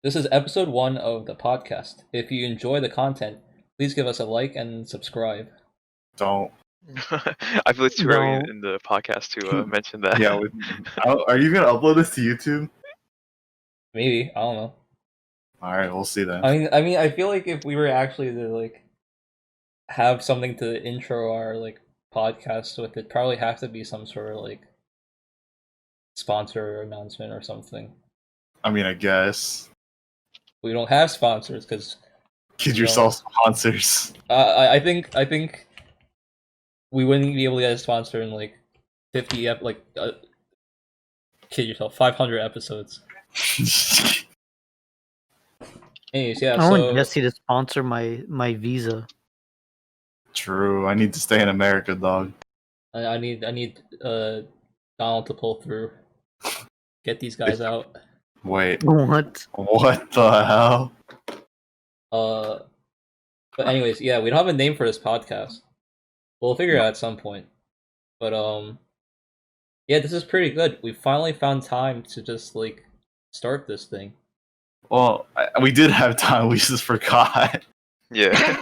This is episode 1 of the podcast. If you enjoy the content, please give us a like and subscribe. Don't. I feel it's too early No. in the podcast to mention that. Yeah. Are you gonna upload this to YouTube? Maybe, I don't know. All right, we'll see then. I feel like if we were actually to have something to intro our podcast with, it probably have to be some sort of sponsor announcement or something. I guess. We don't have sponsors because Kid yourself sponsors. I think we wouldn't be able to get a sponsor in 50 kid yourself 500 episodes. Anyways, yeah. I want So Jesse to sponsor my visa. True. I need to stay in America, dog. I need Donald to pull through, get these guys out. Wait. What? What the hell? But anyways, yeah, we don't have a name for this podcast. We'll figure it out at some point. But yeah, this is pretty good. We finally found time to just start this thing. Well, we did have time. We just forgot. Yeah.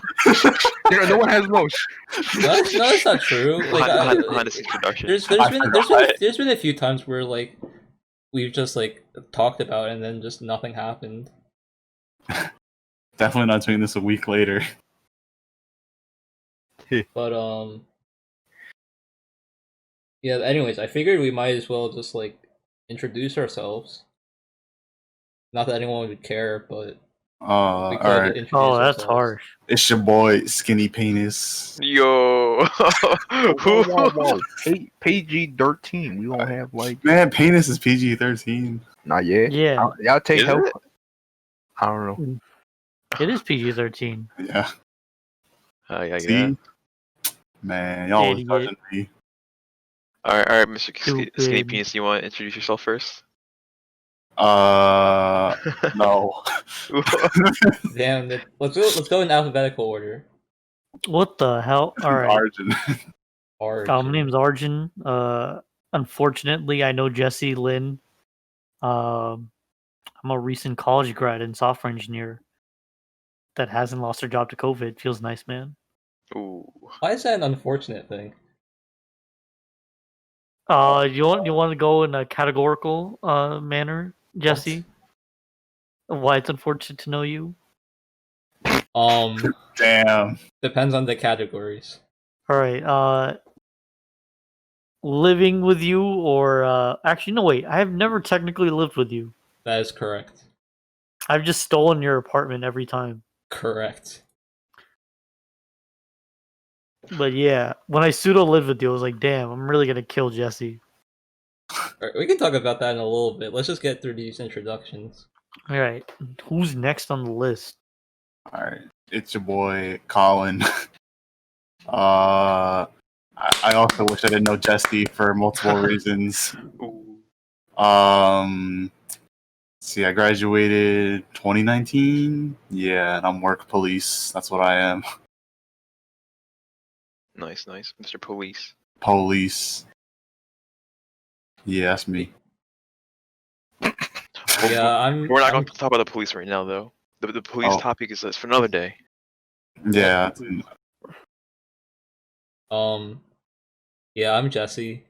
No one has most. No, that's not true. Behind the scenes production. There's been a few times where we've just talked about it and then just nothing happened. Definitely not doing this a week later. But yeah. Anyways, I figured we might as well just introduce ourselves. Not that anyone would care, but All we could right. introduce Oh, that's ourselves. harsh. It's your boy, Skinny Penis. Yo. Whoa. PG-13. We don't have Man, penis is PG-13. not yet. Yeah, Y'all take Is help. it? I don't know. it is PG-13. Yeah. Yeah. See? Man, y'all was Idiot. judging me. All right, Mr. Skinny Stupid. Penis. You want to introduce yourself first? No. Damn, let's go in alphabetical order. What the hell? All right. Arjun. My name's Arjun. Unfortunately, I know Jesse Lynn. I'm a recent college grad and software engineer that hasn't lost their job to COVID. Feels nice, man. Ooh. Why is that an unfortunate thing? You want to go in a categorical manner, Jesse? Why it's unfortunate to know you? Damn. Depends on the categories. All right. Living with you, or actually, no, wait. I have never technically lived with you. That is correct. I've just stolen your apartment every time. Correct. But yeah, when I pseudo lived with you, I was like, damn, I'm really gonna kill Jesse. Alright, we can talk about that in a little bit. Let's just get through these introductions. All right, who's next on the list? All right. It's your boy, Colin. I also wish I didn't know Jesse for multiple reasons. Ooh. See, I graduated 2019. Yeah, and I'm work police. That's what I am. Nice, Mr. Police. Police. Yeah, that's me. Yeah, We're not going to talk about the police right now, though. The police Oh. topic is for another day. Yeah. Yeah, I'm Jesse.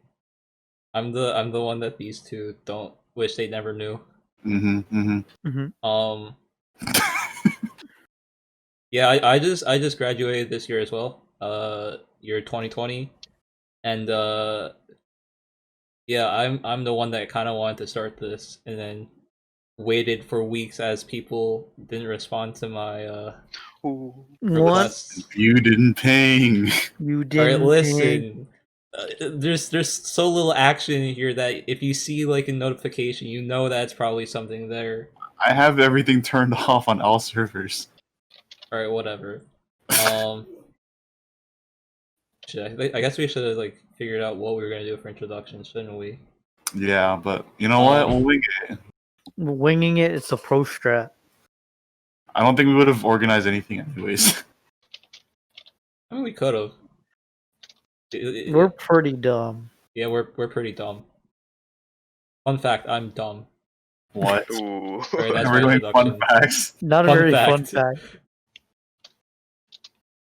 I'm the one that these two don't wish they never knew. Yeah, I just graduated this year as well. Year 2020, and yeah, I'm the one that kind of wanted to start this, and then waited for weeks as people didn't respond to my Ooh. What? requests. You didn't ping. You All right, didn't. listen. There's so little action in here that if you see a notification, you know that's probably something there. I have everything turned off on all servers. All right, whatever. I guess we should have figured out what we were gonna do for introductions, shouldn't we? Yeah, but you know what? We'll wing it. Winging it, it's a pro strat. I don't think we would have organized anything anyways. I mean, we could have. We're pretty dumb. Yeah, we're pretty dumb. Fun fact: I'm dumb. What? Ooh. Alright, that's We're my doing fun introduction. facts. Not a Fun very fact. fun fact.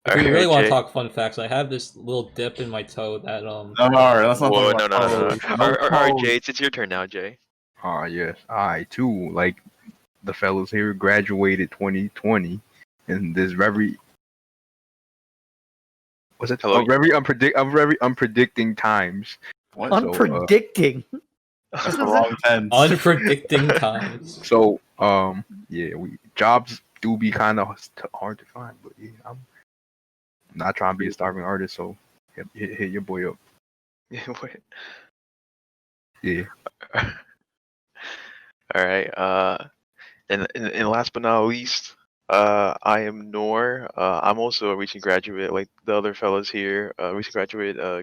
If we really Alright, want to Jay. talk fun facts, I have this little dip in my toe that No, alright, let's not Whoa, talk no, about no, no, no. toes. Alright, toes. Jay, it's your turn now, Jay. Yes. I too, like the fellas here, graduated 2020, and this very what's it? Hello? Very unpredicting times. What? So, Unpredicting. That's the wrong tense. unpredicting times. So, yeah, jobs do be kind of hard to find, but yeah, I'm not trying to be a starving artist, so hit your boy up. Wait. Yeah. Alright, and last but not least, I am Noor. I'm also a recent graduate, like the other fellas here. Recent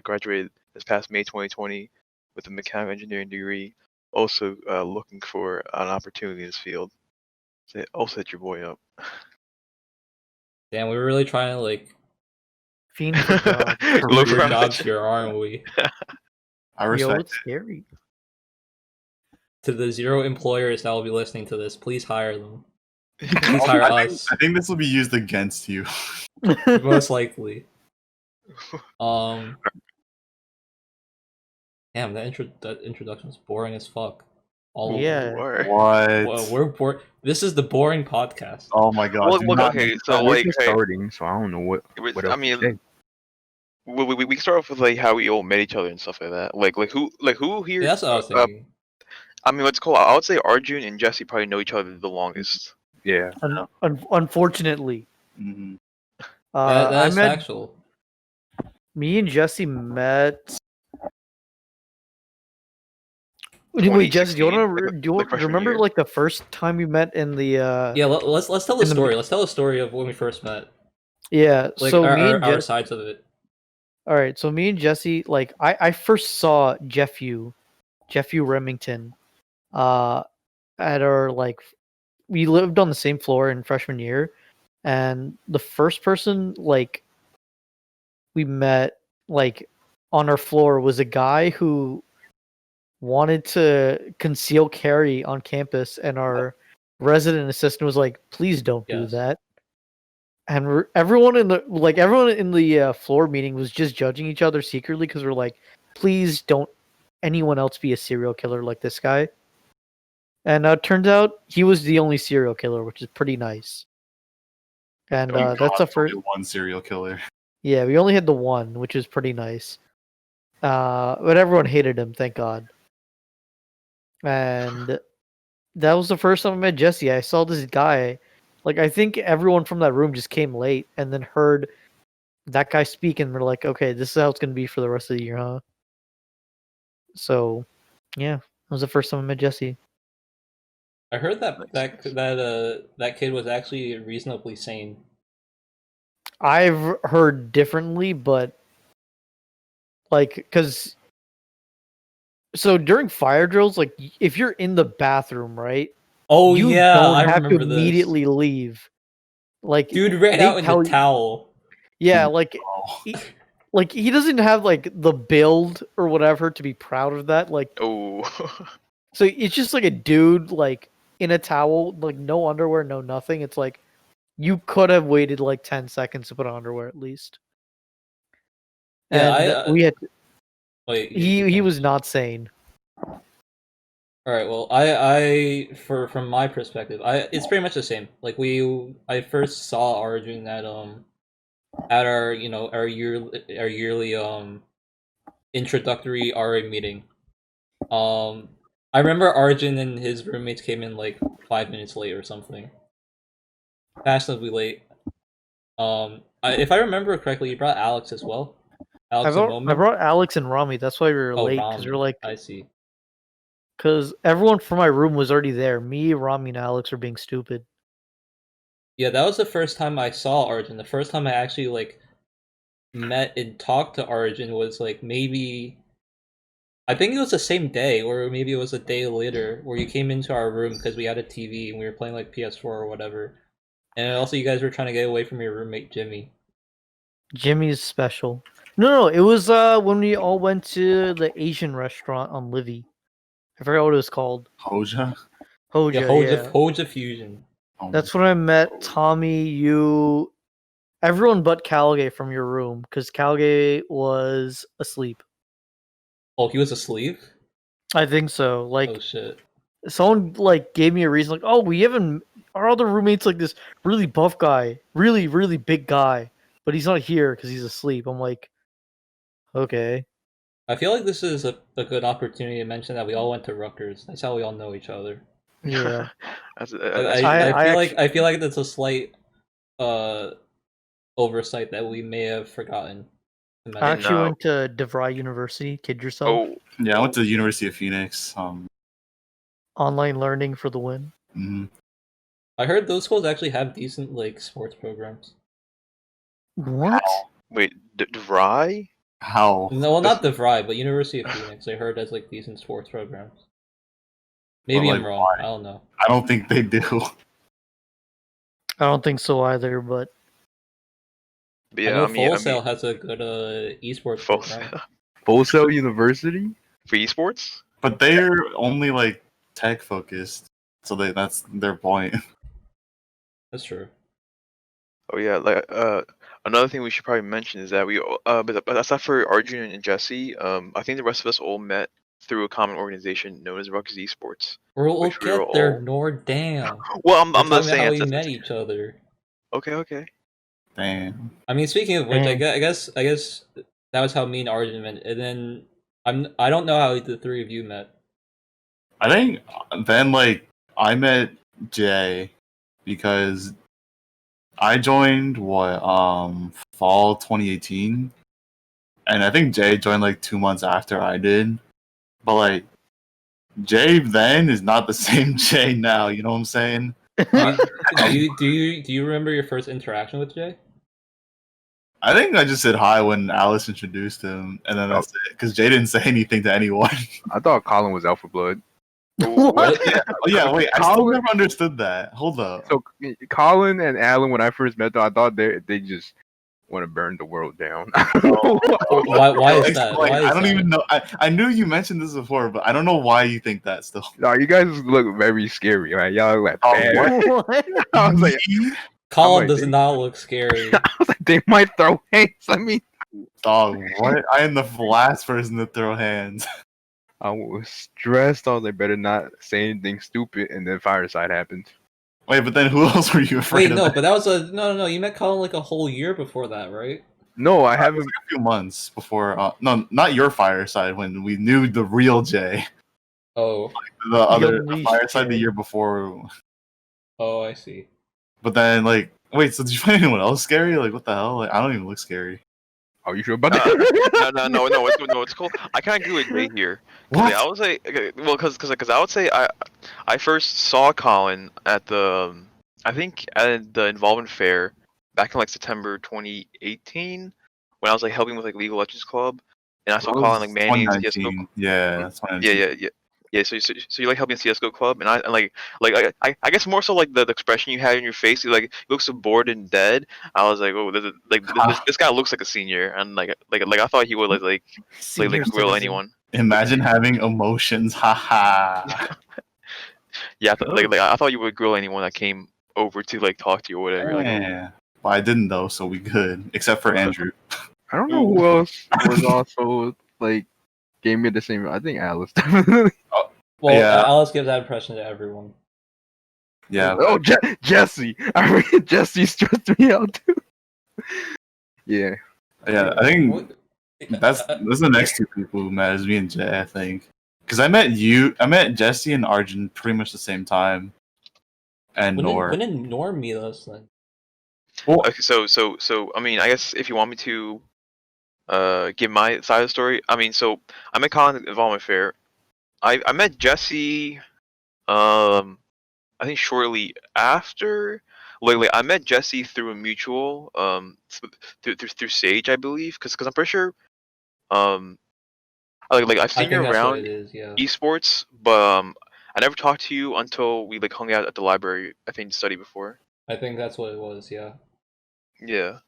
graduated this past May 2020 with a mechanical engineering degree. Also looking for an opportunity in this field. So also hit your boy up. Damn, we were really trying to like Fiend for jobs. Look for around. jobs here, aren't we? I Yo, respect it's scary. To the 0 employers that will be listening to this, please hire them. it. Please hire us. I think this will be used against you. Most likely. Damn, that introduction was boring as fuck. All Yeah. Or- What? Well, we're bored. This is the boring podcast. Oh my god. Well, do look, not- okay, so We're like, just hey, starting, so I don't know what I else mean, to say. we start off with like how we all met each other and stuff like that. Like who here? Yeah, that's what I was thinking. I mean, let's call. I would say Arjun and Jesse probably know each other the longest. Yeah. Unfortunately, Mhm. That I is met factual. me and Jesse met. Wait, 2016, Jesse, do you like freshman remember year. like the first time we met in the? Yeah, let's tell the in the- story. Let's tell the story of when we first met. Yeah. Like So our, me and our Jesse. sides of it. All right, so me and Jesse, like I first saw Jeffu Remington, at our like we lived on the same floor in freshman year, and the first person like we met like on our floor was a guy who wanted to conceal carry on campus, and our resident assistant was like, "Please don't do Yes. that." And everyone in the floor meeting was just judging each other secretly because we're like, please don't anyone else be a serial killer like this guy. And it turns out he was the only serial killer, which is pretty nice. And Thank that's God the first. only one serial killer. Yeah, we only had the one, which is pretty nice. But everyone hated him, thank God. And that was the first time I met Jesse. I saw this guy. Like, I think everyone from that room just came late and then heard that guy speak, and we're like, okay, this is how it's going to be for the rest of the year, huh? So, yeah, that was the first time I met Jesse. I heard that kid was actually reasonably sane. I've heard differently, but like, because so during fire drills, like, if you're in the bathroom, right? Oh you yeah, don't I have remember to this. immediately leave. Like, Dude ran they out in tell the you- towel. yeah, like, Oh. he doesn't have like the build or whatever to be proud of that. Like, Oh. so it's just like a dude like in a towel, like no underwear, no nothing. It's like you could have waited like 10 seconds to put on underwear at least. Yeah, And we had Wait, he was not sane. All right. Well, I from my perspective, it's pretty much the same. Like I first saw Arjun at our our yearly introductory RA meeting. I remember Arjun and his roommates came in like 5 minutes late or something, fashionably late. If I remember correctly, you brought Alex as well. Alex and I Momin? brought Alex and Rami. That's why we were late, because we were like, I see. because everyone from my room was already there. Me, Rami, and Alex were being stupid. Yeah, that was the first time I saw Arjun. The first time I actually like met and talked to Arjun was like maybe I think it was the same day, or maybe it was a day later, where you came into our room because we had a TV and we were playing like PS4 or whatever. And also you guys were trying to get away from your roommate Jimmy. Jimmy's special. No, it was when we all went to the Asian restaurant on Livy. I forgot what it was called. Hoja? Hoja, Yeah, Hoja, yeah. Hoja Fusion. That's when I met Tommy, you, everyone but Calgay from your room, because Calgay was asleep. Oh, he was asleep? I think so. Like, Oh shit. someone like gave me a reason, like, oh, we haven't. Our other roommate's like this really buff guy, really, really big guy, but he's not here because he's asleep. I'm like, okay. I feel like this is a good opportunity to mention that we all went to Rutgers. That's how we all know each other. Yeah. That's, Like, that's I feel like that's a slight oversight that we may have forgotten to I mention. actually No. went to DeVry University. Kid yourself. Oh, Yeah, I went to the University of Phoenix. Online learning for the win. Mhm. I heard those schools actually have decent like sports programs. What? wait, DeVry? How? No, well, not DeVry, but University of Phoenix. I heard has like decent sports programs. Maybe Well, I'm like, wrong. why? I don't know. I don't think they do. I don't think so either. But But I yeah, know I mean, Full Sail has a good esports Full program. Full Sail University. for esports. But they're only like tech focused, so that's their point. That's true. Oh yeah, like another thing we should probably mention is that we but aside for Arjun and Jesse, I think the rest of us all met through a common organization known as Rutgers Esports. We'll Which we were get there, all- Nord. Damn. Well, We're I'm not talking about saying how it's, we met each other. okay. Damn. I mean, speaking of which, I Dang. guess that was how me and Arjun met, and then I don't know how the three of you met. I think then like I met Jay because I joined fall 2018, and I think Jay joined like 2 months after I did. But like Jay then is not the same Jay now. You know what I'm saying? Do you remember your first interaction with Jay? I think I just said hi when Alice introduced him, and then that's it. Because Jay didn't say anything to anyone. I thought Colin was Alpha Blood. what? Oh yeah, wait. I still never understood that. Hold up. So Colin and Alan, when I first met them, I thought they just want to burn the world down. Why is that? Like, Why is I don't that? even know. I knew you mentioned this before, but I don't know why you think that still. No, you guys look very scary, right? Y'all look like Oh, bad. What? I was like, Colin like, does they- not look scary. I was like, they might throw hands. I mean, Dog, what? I am the last person to throw hands. I was stressed. I was like, better not say anything stupid, and then Fireside happened. Wait, but then who else were you afraid Wait, of? no, but that was no. You met Colin like a whole year before that, right? No, I It haven't. was like a few months before. No, not your fireside when we knew the real Jay. Oh, The other unleashed fireside the Jay. year before. oh, I see. But then, like, wait. So did you find anyone else scary? Like, what the hell? Like, I don't even look scary. Are you sure about that? No. It's cool. I kind of agree with Jay here. 'Cause, What? like, I would say, okay, well, because I would say I first saw Colin at the I think at the Involvement Fair back in like September 2018 when I was like helping with like League of Legends Club, and I saw That Colin was like manning CS:GO. 2019. Yeah, that's 2019. Yeah. So you like helping CS:GO Club, and I guess more so like the expression you had in your face, you like you look so bored and dead. I was like, oh, this guy looks like a senior, and like I thought he would like Senior grill citizen. anyone. Imagine having emotions. Haha. Yeah, I thought you would grill anyone that came over to like talk to you or whatever. Like, Yeah. Well, I didn't though, so we good. Except for Andrew. I don't know who else was also like gave me the same. I think Alice. Well, Yeah. Alice gives that impression to everyone. Yeah. Oh, Jesse! I mean, Jesse stressed me out too. Yeah. Yeah. I think What- those are the next two people who met is me and Jay, I think. Because I met Jesse and Arjun pretty much the same time. And Nor. when did Norm meet us then? okay, so I mean, I guess if you want me to give my side of the story, I mean, so I met Colin at Involvement Fair. I met Jesse, I think shortly after. Like I met Jesse through a mutual, through Sage, I believe, because I'm pretty sure, like I've I seen you think that's what around it is. Yeah. esports, but I never talked to you until we like hung out at the library. I think to study before. I think that's what it was. Yeah. Yeah,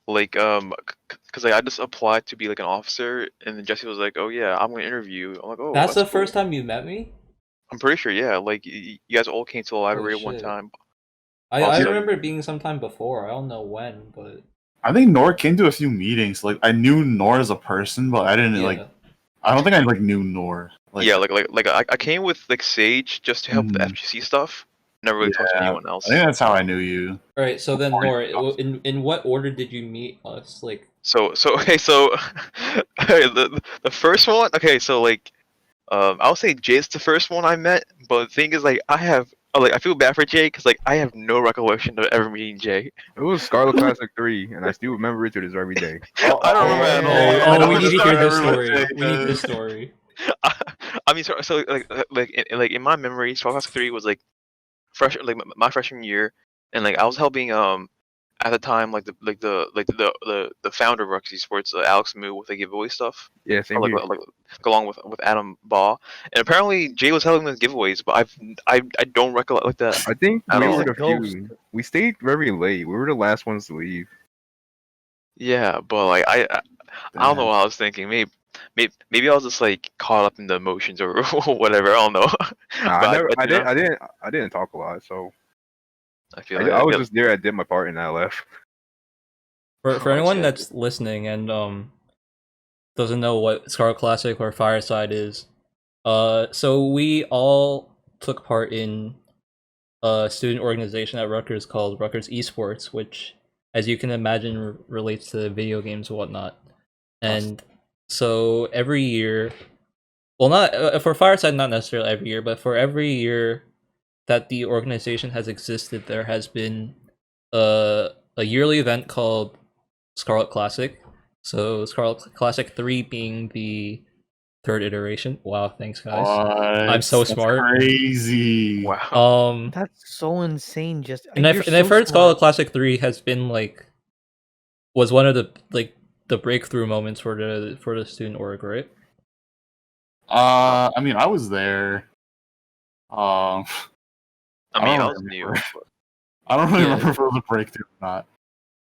like cause like I just applied to be like an officer, and then Jesse was like, "Oh yeah, I'm gonna interview." I'm like, "Oh, That's the cool." first time you met me. I'm pretty sure, yeah. Like you guys all came to the library at one shit. time. I Also- remember it being sometime before. I don't know when, but I think Nor came to a few meetings. Like I knew Nor as a person, but I didn't yeah. like. I don't think I like knew Nor. Like, yeah, like I came with like Sage just to help with the Mhm. FGC stuff. Never really talked to Yeah, anyone else. I think that's how I knew you. All right, so then Before Nor, you- in what order did you meet us? Like, So okay, so okay, the first one. Okay, so like I'll say Jay's the first one I met, but the thing is like I feel bad for Jay because like I have no recollection of ever meeting Jay. It was Scarlet Classic 3, and I still remember it to this very day. I don't remember at all. oh, I don't we need to remember hear this remember story. what We need Jay this does. story. I mean, so like in my memory, Star Classic 3 was like my freshman year, and like I was helping at the time like the founder of Roxy Sports, Alex Moo, with the giveaway stuff. Yeah, same Like, here. like along with Adam Baugh, and apparently Jay was helping with giveaways, but I don't recollect like that. I think At we all. were the He's a ghost. few. We stayed very late. We were the last ones to leave. Yeah, but like I don't know Damn. what I was thinking. Maybe I was just like caught up in the emotions or whatever. I don't know. Nah, But I never. I do not- didn't talk a lot. So I feel I, like I was just there. I did my part, and I left. For Oh, anyone shit. that's listening and doesn't know what Scarlet Classic or Fireside is, so we all took part in a student organization at Rutgers called Rutgers Esports, which, as you can imagine, relates to video games and whatnot. And so every year, well, not for Fireside, not necessarily every year, but for every year that the organization has existed, there has been a yearly event called Scarlet Classic. So Scarlet Classic 3 being the third iteration. Wow, thanks guys. I'm so That's smart. Crazy. wow. That's so insane. Just And I've you're and I've so heard Scarlet smart. Classic 3 has been like was one of the breakthrough moments for the student org, right? I mean, I was there. I I mean, don't I was remember. new. I don't really Yeah. remember if it was a breakthrough or not.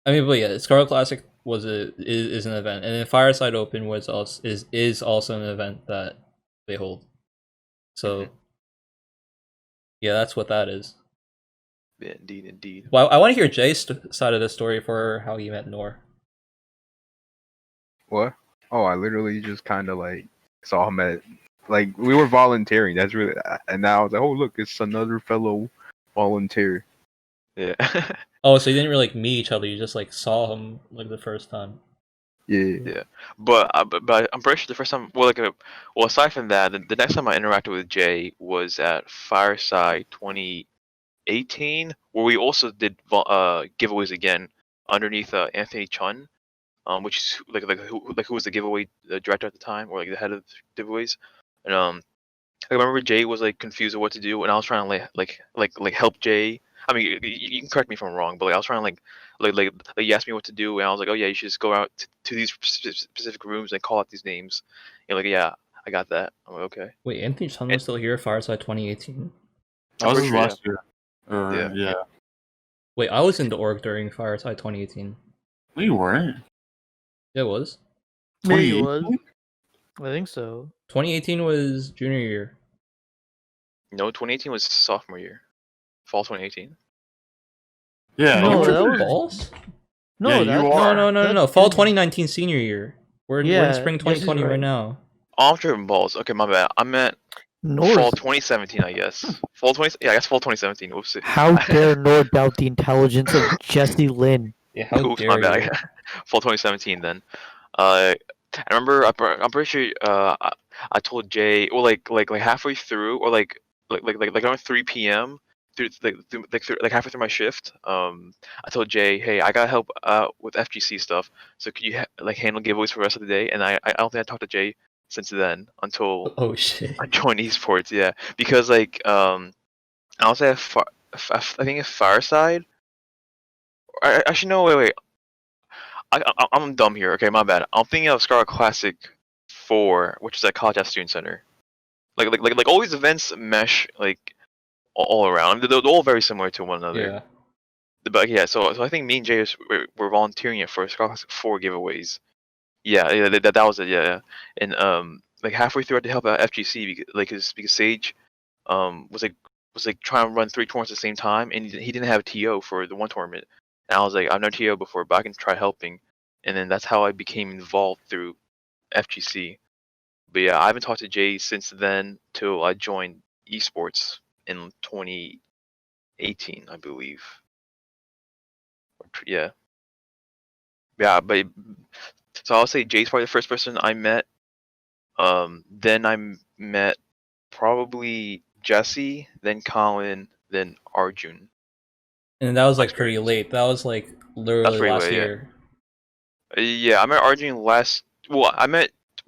I mean, but yeah, Scarlet Classic is an event, and then Fireside Open was also is also an event that they hold. So yeah, that's what that is. Yeah, indeed. Well, I want to hear Jay's side of the story for how he met Nor. What? Oh, I literally just kind of like saw him at like we were volunteering. That's really, and now I was like, oh look, it's another fellow volunteer. Yeah. Oh, so you didn't really like meet each other; you just like saw him like the first time. Yeah. But I'm pretty sure the first time, well, aside from that, the next time I interacted with Jay was at Fireside 2018, where we also did giveaways again underneath Anthony Chun, which is who was the giveaway director at the time, or like the head of giveaways, and I remember Jay was like confused of what to do, and I was trying to like help Jay. I mean, you can correct me if I'm wrong, but like I was trying to like he asked me what to do, and I was like, oh yeah, you should just go out to these specific rooms and call out these names. And like, yeah, I got that. I'm like, okay. Wait, Anthony Chun was still here at Fireside 2018. That was pretty his sure, last year. Or, Yeah. yeah. Wait, I was in the org during Fireside 2018. No, you weren't. Yeah, it was. Maybe it was. 2018? I think so. 2018 was junior year. No, 2018 was sophomore year, fall 2018. Yeah. No, you were that there. was- Balls? No, Yeah, you that's are. No. that's Fall junior. 2019 senior year. We're in Yeah, spring yes, he's 2020 right right. now. Oh, I'm tripping balls. Okay, my bad. I meant Nor's. fall 2017, I guess. Fall 20. Yeah, I guess fall 2017. Oops. How dare Nor doubt the intelligence of Jesse Lynn? Yeah, how Oops, dare my you? bad. Fall 2017 then. I remember. I'm pretty sure. I told Jay, well, like halfway through, or like around 3 p.m. Like halfway through my shift. I told Jay, hey, I gotta help with FGC stuff. So could you like handle giveaways for the rest of the day? And I don't think I talked to Jay since then until Oh shit. I joined esports. Yeah, because like I was at I think it's Fireside. Actually, no, wait. I'm dumb here. Okay, my bad. I'm thinking of Scarlet Classic 4, which is at College Ave Student Center. Like all these events mesh like all around. They're all very similar to one another. Yeah. But yeah, so I think me and Jay were volunteering it for Scarlet Classic 4 giveaways. Yeah, that was it. Yeah. And like halfway through, I had to help out FGC because Sage was like trying to run 3 tournaments at the same time, and he didn't have a TO for the one tournament. And I was like, I've never TO before, but I can try helping. And then that's how I became involved through FGC. But yeah, I haven't talked to Jay since then till I joined esports in 2018, I believe. Yeah. Yeah, but so I'll say Jay's probably the first person I met. Then I met probably Jesse, then Colin, then Arjun. And that was like pretty late. That was like literally pretty last late, yeah. year. Yeah, I met Arjun last. Well,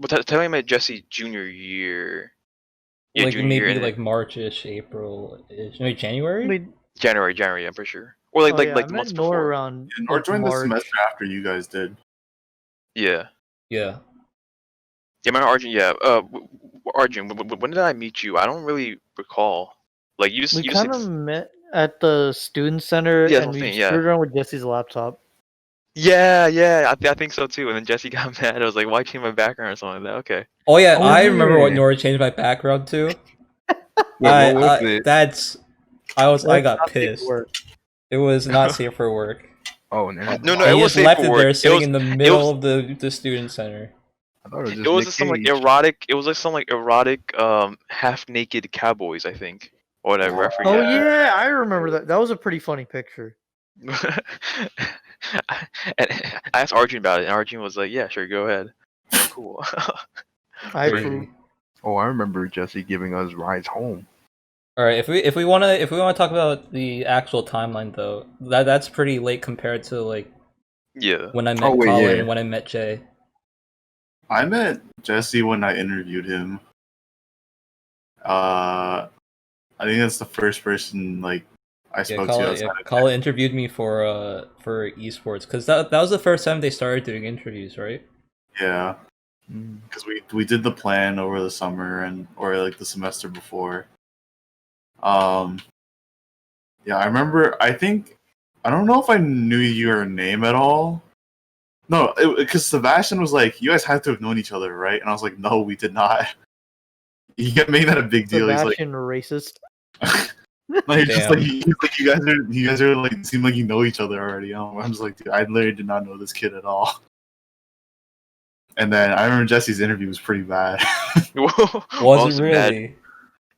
technically I met Jesse junior year. Yeah, Like junior year, maybe and like March-ish, April-ish. No, January? I mean, January, I'm pretty sure. Or like oh like yeah, like I the met months Nor before. around Or like joined the March. semester after you guys did. Yeah. Yeah. Yeah, I met Arjun. Yeah. Arjun, when did I meet you? I don't really recall. Like you just We you just kind of met at the student center, Yeah, that's and what I'm we saying, yeah. screwed around with Jesse's laptop. Yeah, I think so too. And then Jesse got mad. I was like, why change my background or something like that? Okay. Oh yeah, Oh, I remember what yeah. Nora changed my background to. Wait, what was it? I got That's not safe pissed. for work. It was not safe for work. Oh, no. No, And it he was just safe left for it work. there It sitting was- in the middle of the student center. I thought it was just It was Nick some like Cage. erotic. It was like some like erotic, half naked cowboys, I think, or whatever. I forget. Oh yeah, I remember that. That was a pretty funny picture. And I asked Arjun about it, and Arjun was like, "Yeah, sure, go ahead." I'm like, cool. I Crazy. approve. Oh, I remember Jesse giving us rides home. All right, if we wanna talk about the actual timeline though, that's pretty late compared to like Yeah. when I met Oh, wait, Colin yeah. and when I met Jay. I met Jesse when I interviewed him. I think that's the first person like I Yeah, spoke to Colin, outside of Colin interviewed me for esports because that was the first time they started doing interviews, right? Yeah, Mm. because we did the plan over the summer or like the semester before. Yeah, I remember. I don't know if I knew your name at all. No, because Sebastian was like, "You guys had to have known each other, right?" And I was like, "No, we did not." He kept making that a big deal. Sebastian racist. Like, he's just Damn. like, you guys are like, seem like you know each other already. I'm just like, dude, I literally did not know this kid at all. And then I remember Jesse's interview was pretty bad. Was it really?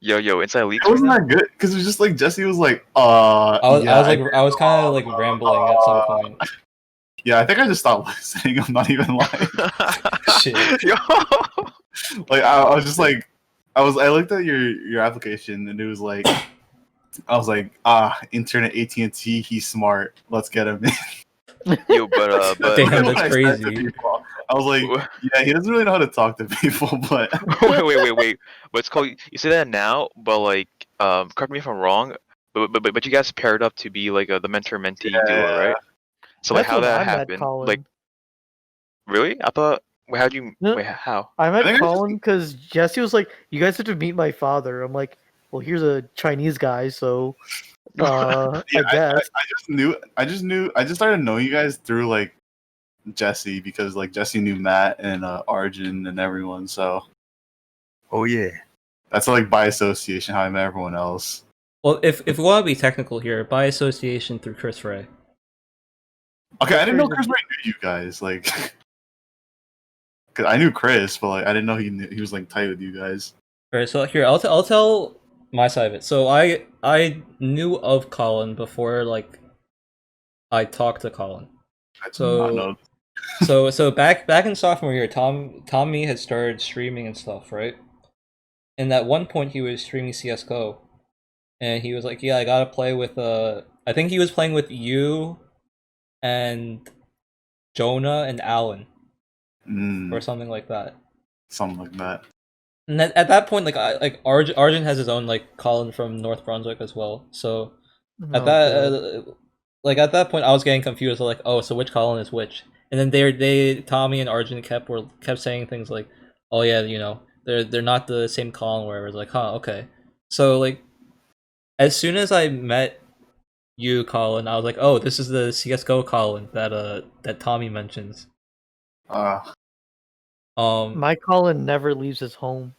Yo, inside leaks. It wasn't that good because it was just like Jesse was like, I I was kind of like rambling at some point. Yeah, I think I just stopped listening. I'm not even lying. Shit. Yo. Like I was just like, I looked at your application and it was like, I was like, intern at AT&T, he's smart. Let's get him in. Yo, but Damn, What that's I said to crazy. people. I was like, yeah, he doesn't really know how to talk to people, but wait. But it's called. You say that now, but like, correct me if I'm wrong. But you guys paired up to be like the mentor-mentee duo, right? So like, That's how when that I met happened? Colin. Like, really? I thought. Wait, how'd you? No. Wait, how? I I met think I just- Colin because Jesse was like, "You guys have to meet my father." I'm like, "Well, here's a Chinese guy, so Yeah, I guess." I just started knowing you guys through like Jesse because like Jesse knew Matt and Arjun and everyone, so Oh yeah. that's like by association how I met everyone else. Well, if we want to be technical here, by association through Chris Ray. Okay, I didn't know Chris Chris Ray knew you guys, like, cause I knew Chris, but like I didn't know he was like tight with you guys. Alright, so here I'll tell my side of it. So I knew of Colin before like I talked to Colin. I did So- not know. So back in sophomore year, Tommy had started streaming and stuff, right? And at one point he was streaming CS:GO, and he was like, "Yeah, I gotta play with I think he was playing with you, and Jonah and Alan or something like that." Something like that. And at that point, like Arjun has his own like Colin from North Brunswick as well. So at Oh, that God. at that point, I was getting confused. Like, oh, so which Colin is which? And then they Tommy and Arjun kept saying things like, oh yeah, you know, they're not the same Colin. Where it was like, huh, okay. So like, as soon as I met you, Colin, I was like, oh, this is the CS:GO Colin that Tommy mentions. Uh, My Colin never leaves his home.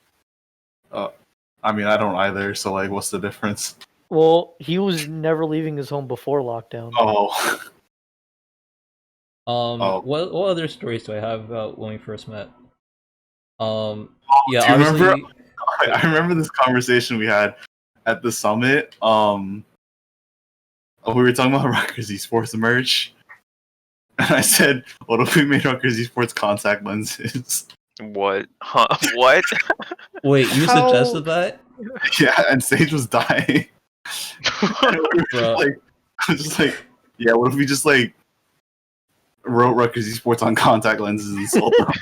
I I mean, I don't either. So like, what's the difference? Well, he was never leaving his home before lockdown. Oh, What other stories do I have about when we first met? Yeah, do you remember? obviously. I remember this conversation we had at the summit. We were talking about Rutgers Esports merch, and I said, "What if we made Rutgers Esports contact lenses?" What? Huh? What? Wait, you How- suggested that? Yeah, and Sage was dying. And we were just Bruh. like, I was just like, yeah. What if we just like wrote Rutgers Esports on contact lenses and sold them?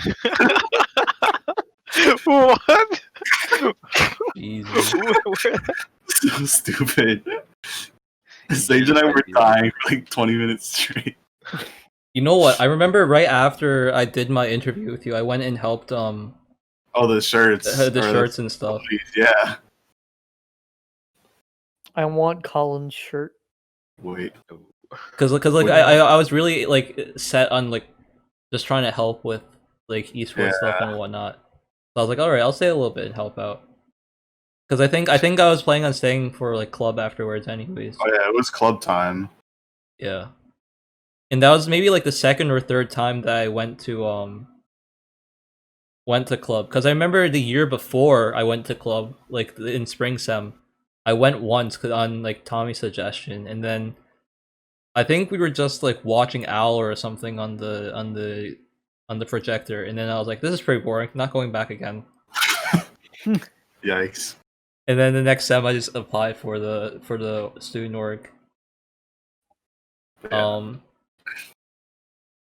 What? Jesus. So stupid. Sage and I were dying for like 20 minutes straight. You know what? I remember right after I did my interview with you, I went and helped Oh, the shirts. the or shirts and stuff. Yeah. I want Colin's shirt. Wait. Cause like I was really like set on like just trying to help with like esports stuff and whatnot. So I was like, all right, I'll stay a little bit and help out. Cause I think I was planning on staying for like club afterwards, anyways. Oh yeah, it was club time. Yeah, and that was maybe like the second or third time that I went to club. Cause I remember the year before I went to club, like in spring sem, I went once on like Tommy's suggestion, and then I think we were just like watching Owl or something on the projector, and then I was like, this is pretty boring. Not going back again. Yikes. And then the next sem I just applied for the student org. Yeah.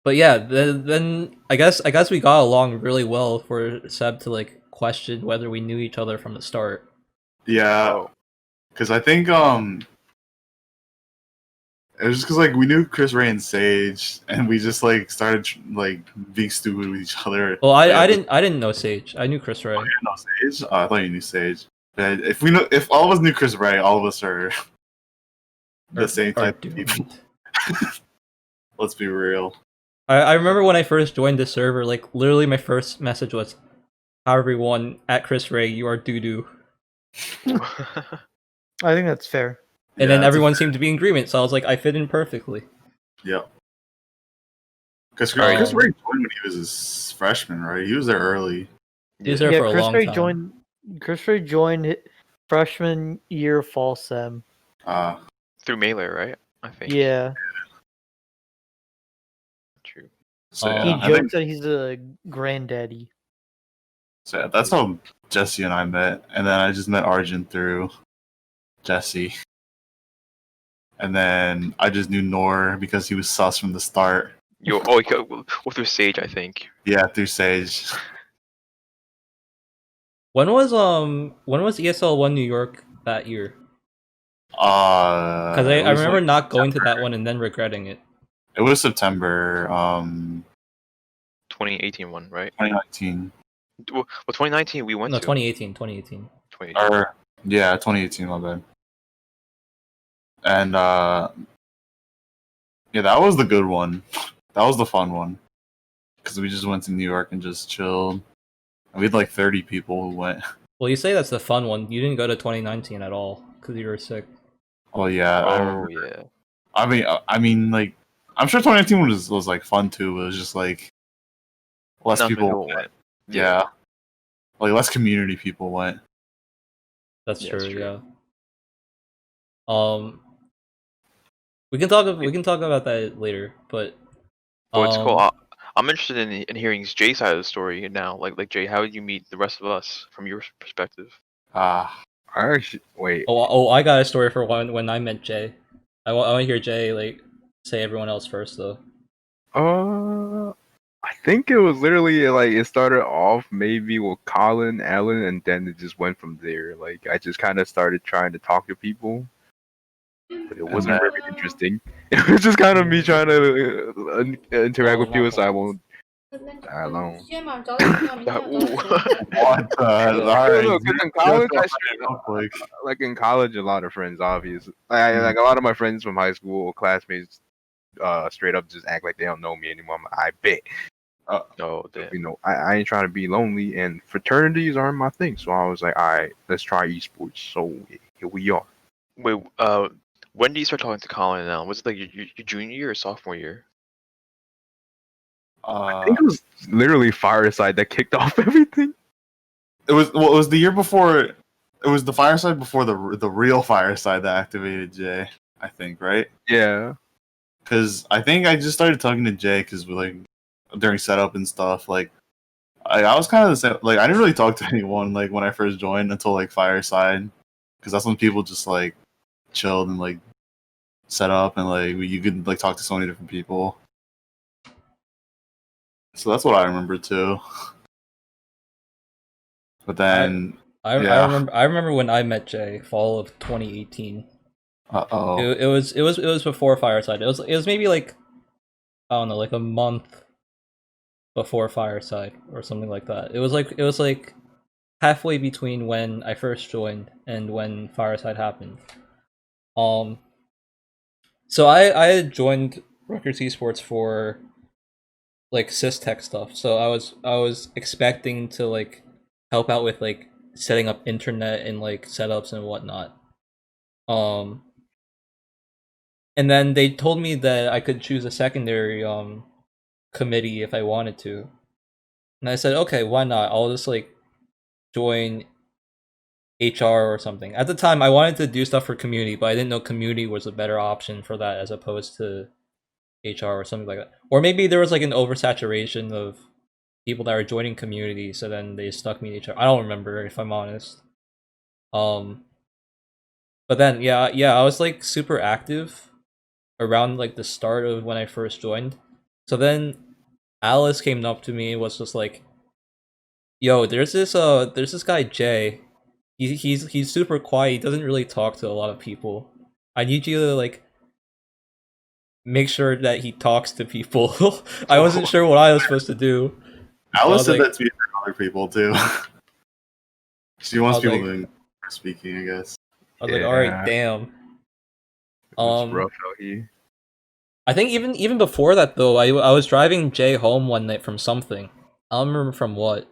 But yeah, then I guess we got along really well for Seb to like question whether we knew each other from the start. Yeah. Because I think it was just because like we knew Chris Ray and Sage, and we just like started like being stupid with each other. Well, Like, I didn't know Sage. I knew Chris Ray. You didn't know Sage? Oh, I thought you knew Sage. But if all of us knew Chris Ray, all of us are the same Are type of people. doomed. Let's be real. I remember when I first joined the server, like literally my first message was, "Hi everyone, at Chris Ray, you are doo doo." I think that's fair. And then that's everyone seemed to be in agreement, so I was like, I fit in perfectly. Yep. Because Chris Um, Ray joined when he was a freshman, right? He was there early. He was there Yeah, for a Chris long Ray time. Chris Ray joined freshman year fall sem. Through Melee, right? I think. Yeah. True. So Oh. yeah, He I joked think, that he's a granddaddy. so yeah, that's how Jesse and I met, and then I just met Arjun through Jesse, and then I just knew Nor because he was sus from the start. Through Sage, I think. Yeah, through Sage. When was ESL One New York that year? Because It I was, remember like, not going to that one and then regretting it. It was September 2018 one, right? 2019. Well, 2019 we went No, to. 2018. 2018. Or yeah, 2018, my bad. And yeah, that was the good one. That was the fun one. Because we just went to New York and just chilled. And we had like 30 people who went. Well, you say that's the fun one. You didn't go to 2019 at all because you were sick. Oh yeah. Oh yeah. I mean, like, I'm sure 2019 was like fun too. It was just like less Not many people went. Yeah. Like less community people went. That's Yeah, true. that's true. Yeah. We can talk about that later, but What's cool? I'm interested in hearing Jay's side of the story now. Like Jay, how did you meet the rest of us from your perspective? I actually wait. I got a story for when I met Jay. I want to hear Jay like say everyone else first though. I think it was literally like it started off maybe with Colin, Alan, and then it just went from there. Like I just kind of started trying to talk to people, but it wasn't very interesting. It was just kind of me trying to interact with people, so I won't die alone. What? No, Alright. 'cause in college, like in college, a lot of friends, obviously. Like a lot of my friends from high school or classmates, straight up just act like they don't know me anymore. I bet. Oh damn. You know, I ain't trying to be lonely, and fraternities aren't my thing. So I was like, all right, let's try esports. So here we are. Wait, when did you start talking to Colin now? Was it like your junior year or sophomore year? I think it was literally Fireside that kicked off everything. It was the year before. It was the Fireside before the real Fireside that activated Jay. I think, right? Yeah. Because I think I just started talking to Jay because like during setup and stuff. Like I was kind of the same. Like I didn't really talk to anyone like when I first joined until like Fireside, because that's when people just like chilled and like set up and like you could like talk to so many different people. So that's what I remember too. But then I remember when I met Jay, fall of 2018. It was before Fireside. It was maybe like, I don't know, like a month before Fireside or something like that. It was like halfway between when I first joined and when Fireside happened. So I had joined Rutgers Esports for like sys-tech stuff. So I was expecting to like help out with like setting up internet and like setups and whatnot. And then they told me that I could choose a secondary committee if I wanted to. And I said, okay, why not? I'll just like join HR or something. At the time I wanted to do stuff for community, but I didn't know community was a better option for that as opposed to HR or something like that. Or maybe there was like an oversaturation of people that were joining community, so then they stuck me in HR. I don't remember, if I'm honest. But then yeah, I was like super active around like the start of when I first joined. So then Alice came up to me and was just like, "Yo, there's this guy Jay. He's super quiet. He doesn't really talk to a lot of people. I need you to like make sure that he talks to people." I wasn't sure what I was supposed to do. Alice So said like, that to me for other people too. She wants I was people like- to speaking, I guess. I was like, all right, damn. It's rough out here. I think even before that though, I was driving Jay home one night from something. I don't remember from what.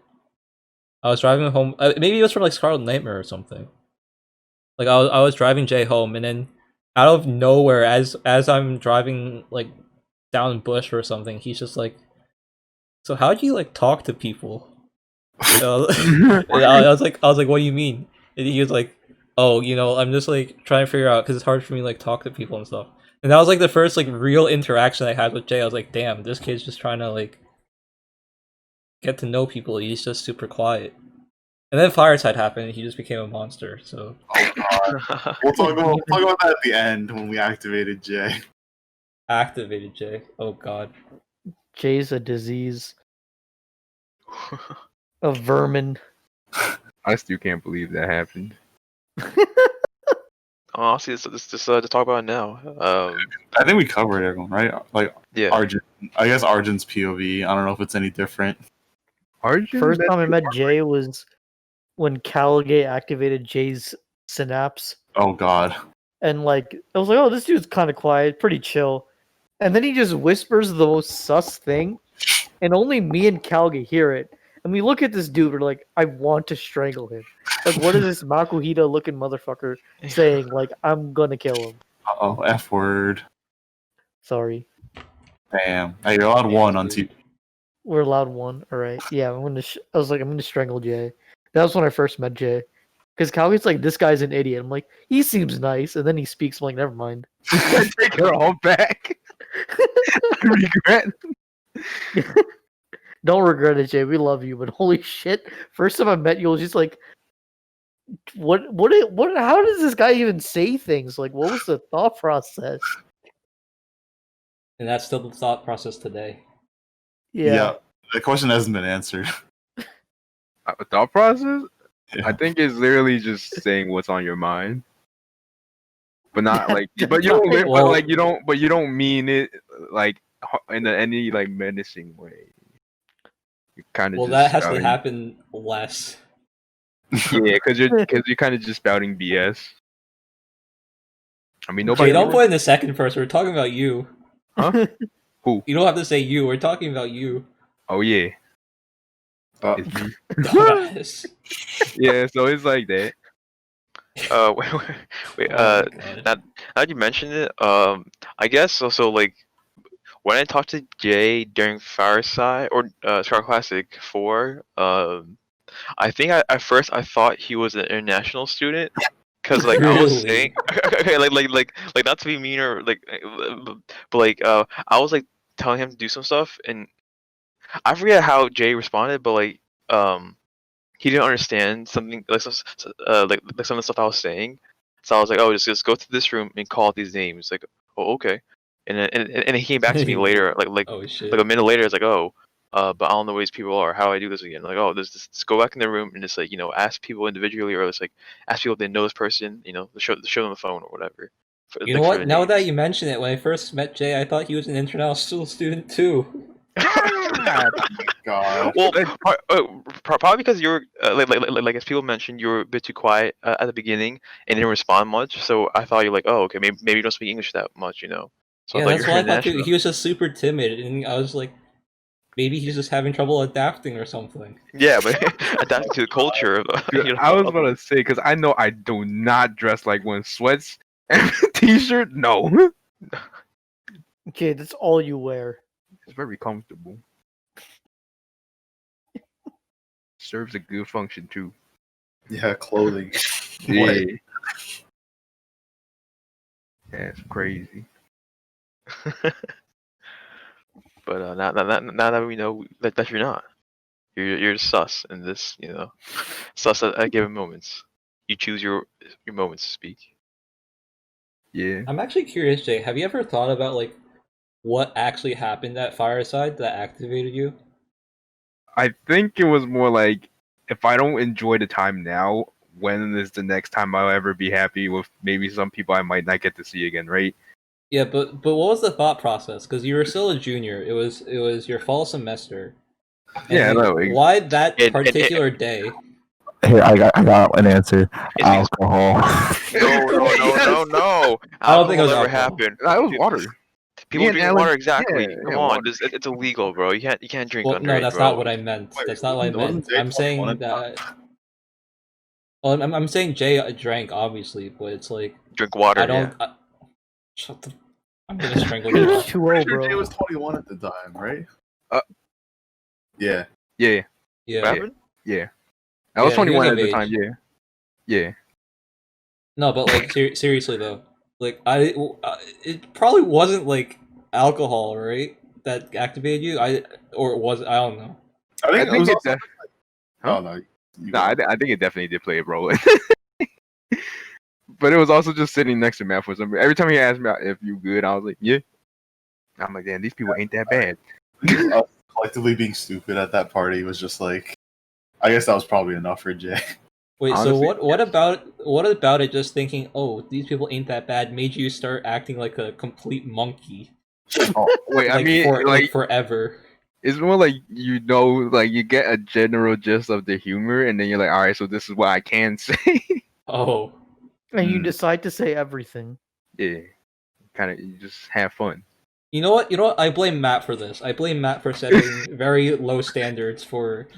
I was driving home. Maybe it was from like Scarlet Nightmare or something. Like I was driving Jay home, and then out of nowhere, as I'm driving like down bush or something, he's just like, "So how do you like talk to people?" I was like, "What do you mean?" And he was like, "Oh, you know, I'm just like trying to figure out because it's hard for me to like talk to people and stuff." And that was like the first like real interaction I had with Jay. I was like, "Damn, this kid's just trying to like get to know people. He's just super quiet." And then Fireside happened, and he just became a monster. So Oh god. We'll talk about that at the end when we activated Jay. activated Jay. Oh god. Jay's a disease, a vermin. I still can't believe that happened. Honestly, let's just to talk about it now. I think we covered everyone, right? Like Yeah. Arjun. I guess Arjun's POV. I don't know if it's any different. Arjun, First that's time I too met hard. Jay was when Calgate activated Jay's synapse, Oh god. and like I was like, "Oh, this dude's kind of quiet, pretty chill," and then he just whispers the most sus thing, and only me and Calgate hear it. And we look at this dude, we're like, "I want to strangle him." Like, what is this Makuhita looking motherfucker saying? Like, I'm gonna kill him. Oh, F word. Sorry, Damn. Hey, you're allowed one on TV. we're allowed one. All right, yeah. I was like, I'm gonna strangle Jay. That was when I first met Jay. Because Calgate's like, this guy's an idiot. I'm like, he seems nice, and then he speaks. I'm like, never mind. Take it all back. Regret. Don't regret it, Jay. We love you, but holy shit! First time I met you, I was just like, what? How does this guy even say things? Like, what was the thought process? And that's still the thought process today. Yeah. The question hasn't been answered. Thought process? Yeah. I think it's literally just saying what's on your mind, but not like. But you don't. But Well- like you don't. But you don't mean it like in any like menacing way. You kind of. Well, just that has to spouting- happen less. Yeah, because you're kind of just spouting BS. I mean, Jay, nobody. don't put it in the second person. We're talking about you. Huh? Who? You don't have to say you. We're talking about you. Oh yeah, Uh, it's me. Dumbass. Yeah, so it's like that. Wait. Oh my God. Now that you mentioned it, I guess also like when I talked to Jay during Fireside or Star Classic 4, I think at first I thought he was an international student. Cause like I was Really? saying, okay, like not to be mean or like, but like I was like telling him to do some stuff, and I forget how Jay responded, but like he didn't understand something like like some of the stuff I was saying, so I was like, oh, just go to this room and call out these names, like, oh, okay, and he came back to me later, Oh like shit. a minute later, it's like, oh. But I don't know where these people are. How do I do this again? Like, oh, just go back in the room and just like ask people individually, or just like ask people if they know this person. Show them the phone or whatever. You know For what? the Now that names. you mention it, when I first met Jay, I thought he was an international student too. God. Well, probably because you're like as people mentioned, you were a bit too quiet at the beginning and didn't respond much. So I thought you're like, oh, okay, maybe you don't speak English that much. So I Yeah, thought that's you're what I thought too. international. He was just super timid, and I was like, maybe he's just having trouble adapting or something. Yeah, but adapting to the culture of Dude, I was about to say because I know I do not dress like one. Sweats and t-shirt, no. Okay, that's all you wear. It's very comfortable. Serves a good function too. Yeah, clothing. Yeah, What? that's crazy. But now that we know that you're not, you're sus in this, sus at given moments. You choose your moments to speak. Yeah, I'm actually curious, Jay. Have you ever thought about like what actually happened at Fireside that activated you? I think it was more like if I don't enjoy the time now, when is the next time I'll ever be happy with maybe some people I might not get to see again, right? Yeah, but what was the thought process? Because you were still a junior. It was your fall semester. Yeah, And no, why that And particular day? Here, I got an answer. it's because Alcohol. no. I don't think it Alcohol was never alcohol. happened. that was water. People and drink Alan- water exactly. yeah, Come yeah, on, water. it's illegal, bro. You can't drink Well, no, underage, that's bro. not what I meant. Wait, That's not what I wasn't meant. Jay I'm saying 21 at the that. Well, I'm saying Jay drank, obviously, but it's like Drink water. I don't. Shut the. I'm gonna strangle He you. was off. too Pretty old, sure Jay bro. was 21 at the time, right? Uh, Yeah. Yeah, Yeah. What happened? yeah. I was Yeah, he was 21 of at the age. time. Yeah, yeah. No, but like seriously though, like it probably wasn't like alcohol, right? That activated you. Or it was. I don't know. I I think it think was it. also. Huh? Oh, no. You No, go. I think it definitely did play a role. But it was also just sitting next to Matt for some. Every time he asked me if you good, I was like, yeah. I'm like, damn, these people ain't that bad. Just us collectively being stupid at that party was just like. I guess that was probably enough for Jay. Wait, so Honestly, what about it just thinking, oh, these people ain't that bad, made you start acting like a complete monkey? Wait, I Like mean, like forever. it's more like like you get a general gist of the humor, and then you're like, all right, so this is what I can say. Oh. And you Mm. decide to say everything. Yeah, kind of, you just have fun. You know what? I blame Matt for this. I blame Matt for setting very low standards for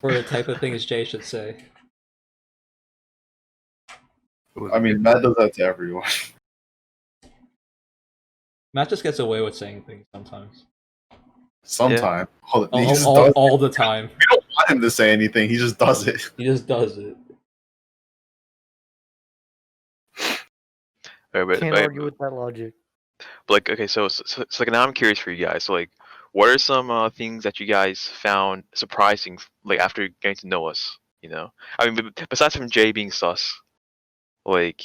the type of things Jay should say. It was I a mean, good Matt time. does that to everyone. Matt just gets away with saying things sometimes. Sometime. He just All, does it. all the time. We don't want him to say anything. He just does it. He just does it. But, Can't argue with that logic. like, okay, so like now I'm curious for you guys. So like, what are some things that you guys found surprising, like after getting to know us? I mean, besides from Jay being sus, like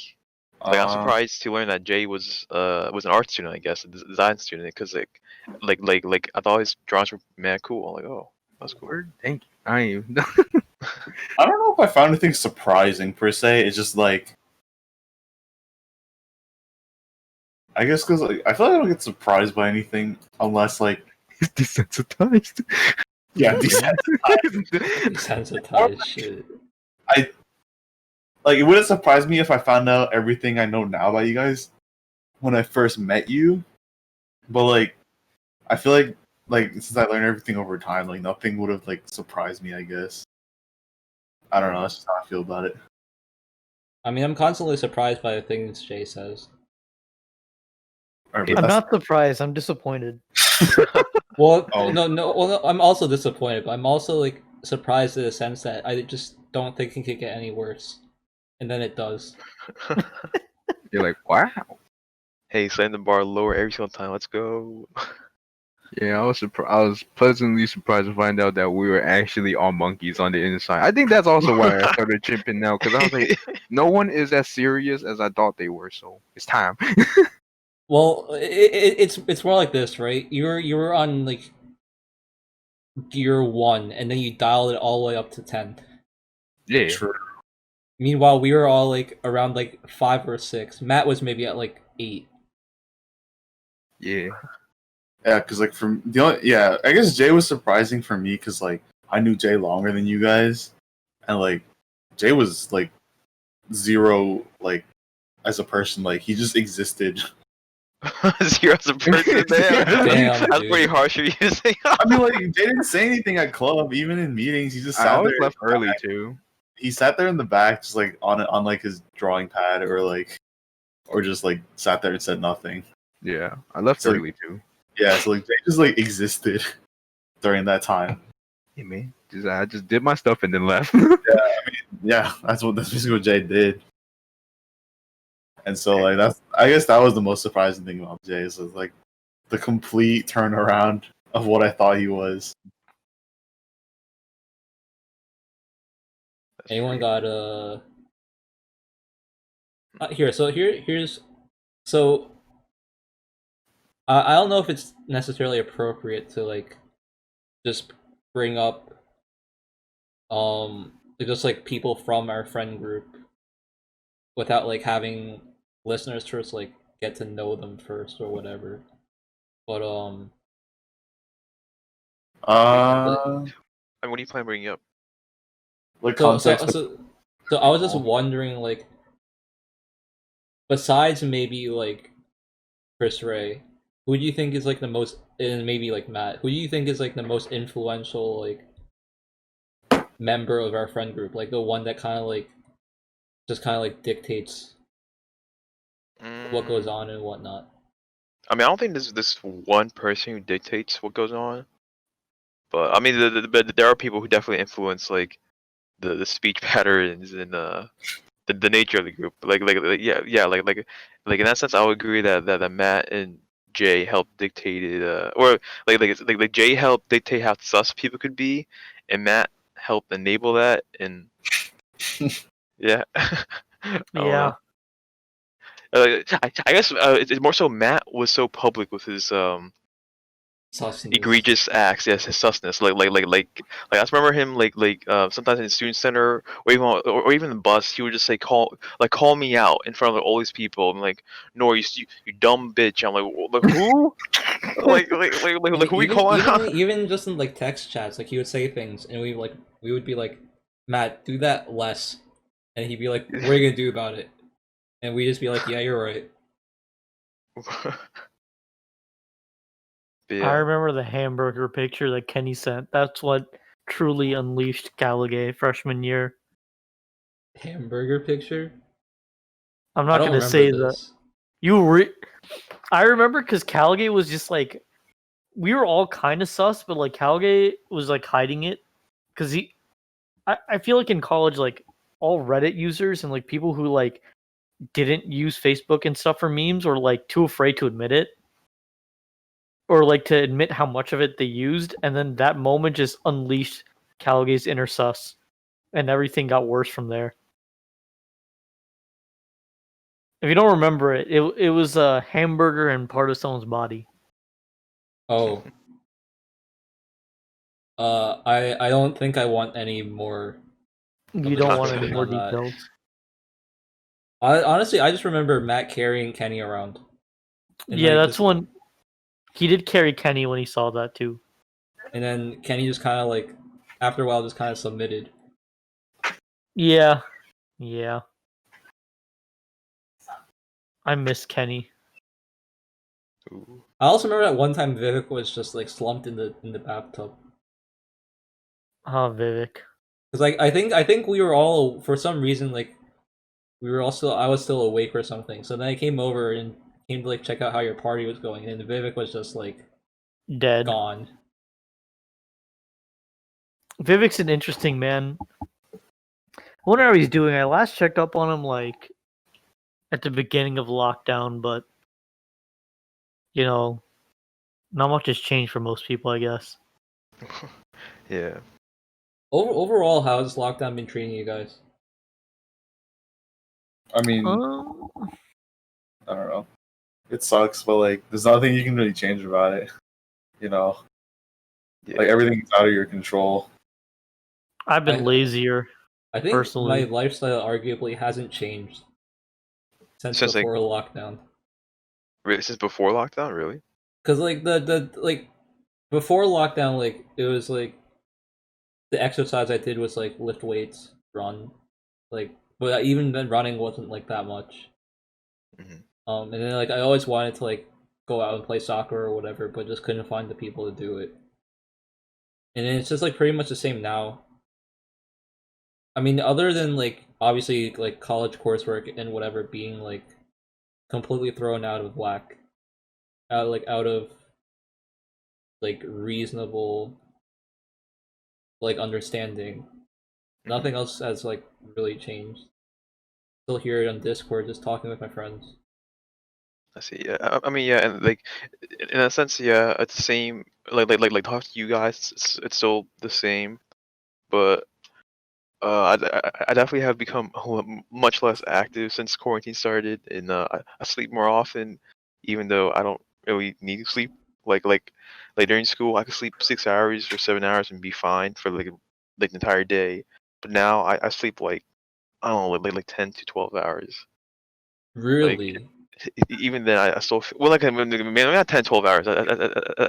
I'm surprised to learn that Jay was an art student, I guess, a design student, because like I thought his drawings were mad cool. I'm like, oh, that's cool. Word? Thank you. I ain't even. I don't know if I found anything surprising per se. It's just like. I guess because like, I feel like I don't get surprised by anything unless like. He's desensitized. Yeah, desensitized. Desensitized shit. Like, it wouldn't surprise me if I found out everything I know now about you guys when I first met you. But, like, I feel like like since I learned everything over time, like nothing would have like surprised me. I guess. I don't know. That's just how I feel about it. I mean, I'm constantly surprised by the things Jay says. Or, but I'm that's- not surprised. I'm disappointed. Well, Oh. no. Well, no, I'm also disappointed, but I'm also like surprised in the sense that I just don't think it could get any worse, and then it does. You're like, wow. Hey, setting the bar lower every single time. Let's go. Yeah, I was pleasantly surprised to find out that we were actually all monkeys on the inside. I think that's also why I started chimping now, because I was like, no one is as serious as I thought they were, so it's time. Well, it's more like this, right? You were on like gear 1, and then you dialed it all the way up to 10. Yeah. True. Meanwhile, we were all like around like 5 or 6. Matt was maybe at like 8. Yeah. Yeah, because like from the only, yeah, I guess Jay was surprising for me because like I knew Jay longer than you guys, and like Jay was like 0 like as a person, like he just existed. 0 as a person. Damn. Damn, That's dude. pretty harsh for you to say. I mean, like Jay didn't say anything at club, even in meetings. He just I sat always there. left early too. He sat there in the back, just like on like his drawing pad, or just like sat there and said nothing. Yeah, I left So, early too. Yeah, so like Jay just like existed during that time. Yeah, man. I just did my stuff and then left. Yeah, that's basically what Jay did. And so like I guess that was the most surprising thing about Jay is like the complete turnaround of what I thought he was. Anyone got here? So here's so I don't know if it's necessarily appropriate to like just bring up just like people from our friend group without like having listeners first like get to know them first or whatever. But I mean, what are you planning on bringing up? Like so context. so I was just wondering, like, besides maybe like Chris Ray, who do you think is like the most, and maybe like Matt, who do you think is like the most influential like member of our friend group, like the one that kind of like just kind of like dictates what goes on and whatnot? I mean, I don't think there's this one person who dictates what goes on, but I mean, but there are people who definitely influence like the speech patterns and the nature of the group. Like in that sense, I would agree that Matt and Jay helped dictate it, or like Jay helped dictate how sus people could be, and Matt helped enable that. And yeah, I don't Yeah. know. I guess it's more so Matt was so public with his Sustenance. egregious acts, yes, his susness. I just remember him sometimes in the student center or even the bus, he would just say call me out in front of all these people. I'm like, no, you dumb bitch. I'm like who? like who are you calling out? Even just in like text chats, like he would say things, and we would be like, Matt, do that less, and he'd be like, what are you gonna do about it? And we'd just be like, yeah, you're right. I Yeah. remember the hamburger picture that Kenny sent. That's what truly unleashed Callagay freshman year. Hamburger picture? I'm I not don't gonna remember say that. this. I remember because Callagay was just like, we were all kind of sus, but like Callagay was like hiding it because I feel like in college, like all Reddit users and like people who like didn't use Facebook and stuff for memes or like too afraid to admit it, or like to admit how much of it they used, and then that moment just unleashed Callagay's inner sus, and everything got worse from there. If you don't remember it, it was a hamburger and part of someone's body. Oh. I don't think I want any more. You don't want any Concentrating more on that. details. Honestly, I just remember Matt carrying Kenny around. And Yeah, like, that's when he did carry Kenny when he saw that too. And then Kenny just kind of like, after a while, just kind of submitted. Yeah. I miss Kenny. Ooh. I also remember that one time Vivek was just like slumped in the bathtub. Oh, Vivek. Cause like I think we were all for some reason like we were also I was still awake or something. So then I came over and came to like check out how your party was going, and Vivek was just like Dead. gone. Vivek's an interesting man. I wonder how he's doing. I last checked up on him like at the beginning of lockdown, but you know, not much has changed for most people, I guess. Yeah. Overall, how has lockdown been treating you guys? I mean, Um, I don't know. It sucks, but like, there's nothing you can really change about it. You know, Yeah. like everything's out of your control. I've been I- lazier. I think Personally. my lifestyle arguably hasn't changed since Since, like- before lockdown. Really, since before lockdown, really? Cause like the like before lockdown, like it was like the exercise I did was like lift weights, run, like but even then running wasn't like that much. Mhm. And then like I always wanted to like go out and play soccer or whatever, but just couldn't find the people to do it. And then it's just like pretty much the same now. I mean, other than like obviously like college coursework and whatever being like completely thrown out of whack, out of like reasonable like understanding. Nothing else has like really changed. Still hear it on Discord, just talking with my friends. I see. Yeah. I mean, yeah, and like in a sense, yeah, it's the same. Like talk to you guys. It's still the same, but I definitely have become much less active since quarantine started, and I sleep more often, even though I don't really need to sleep. Like during school, I could sleep 6 hours or 7 hours and be fine for like the entire day. But now I sleep like I don't know, like 10 to 12 hours. Really? Even then, I still feel, well, like I mean, not 10, 12 hours.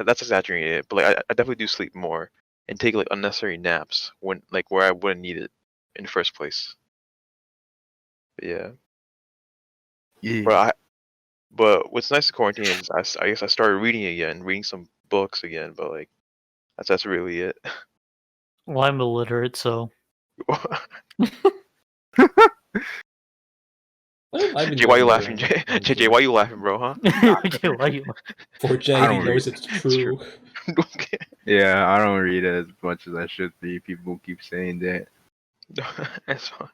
That's exaggerating it, but like I definitely do sleep more and take like unnecessary naps when like where I wouldn't need it in the first place. But yeah, Yeah. but what's nice to quarantine is I guess I started reading again, reading some books again. But like that's really it. Well, I'm illiterate, so What have I been Jay, why doing you laughing, during Jay? quarantine? Jay, why you laughing, bro? Huh? Why you? For Jay, I he don't knows read. it's It's true. true. Okay. Yeah, I don't read as much as I should be. People keep saying that. That's fine.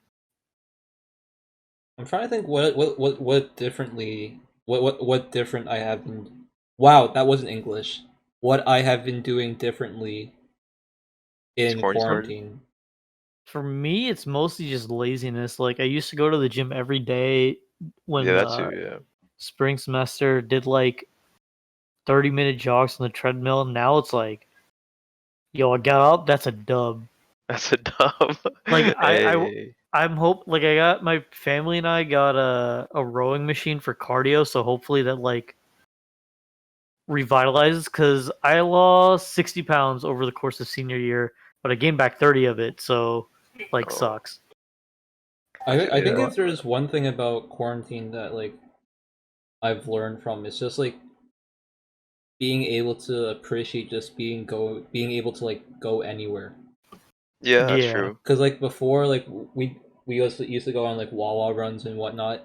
I'm trying to think what differently what different I have been. Wow, that wasn't English. What I have been doing differently in quarantine started? quarantine. For me, it's mostly just laziness. Like I used to go to the gym every day when Yeah, that too. Yeah. spring semester. Did like 30-minute jogs on the treadmill. Now it's like, yo, I got up. That's a dub. That's a dub. Like Hey. I'm like I got my family and I got a rowing machine for cardio, so hopefully that like revitalizes because I lost 60 pounds over the course of senior year, but I gained back 30 of it, so like Oh. sucks. I think Yeah. if there's one thing about quarantine that like I've learned from, it's just like being able to appreciate just being able to like go anywhere. Yeah, that's Yeah. true. Because like before, like we used to go on like Wawa runs and whatnot,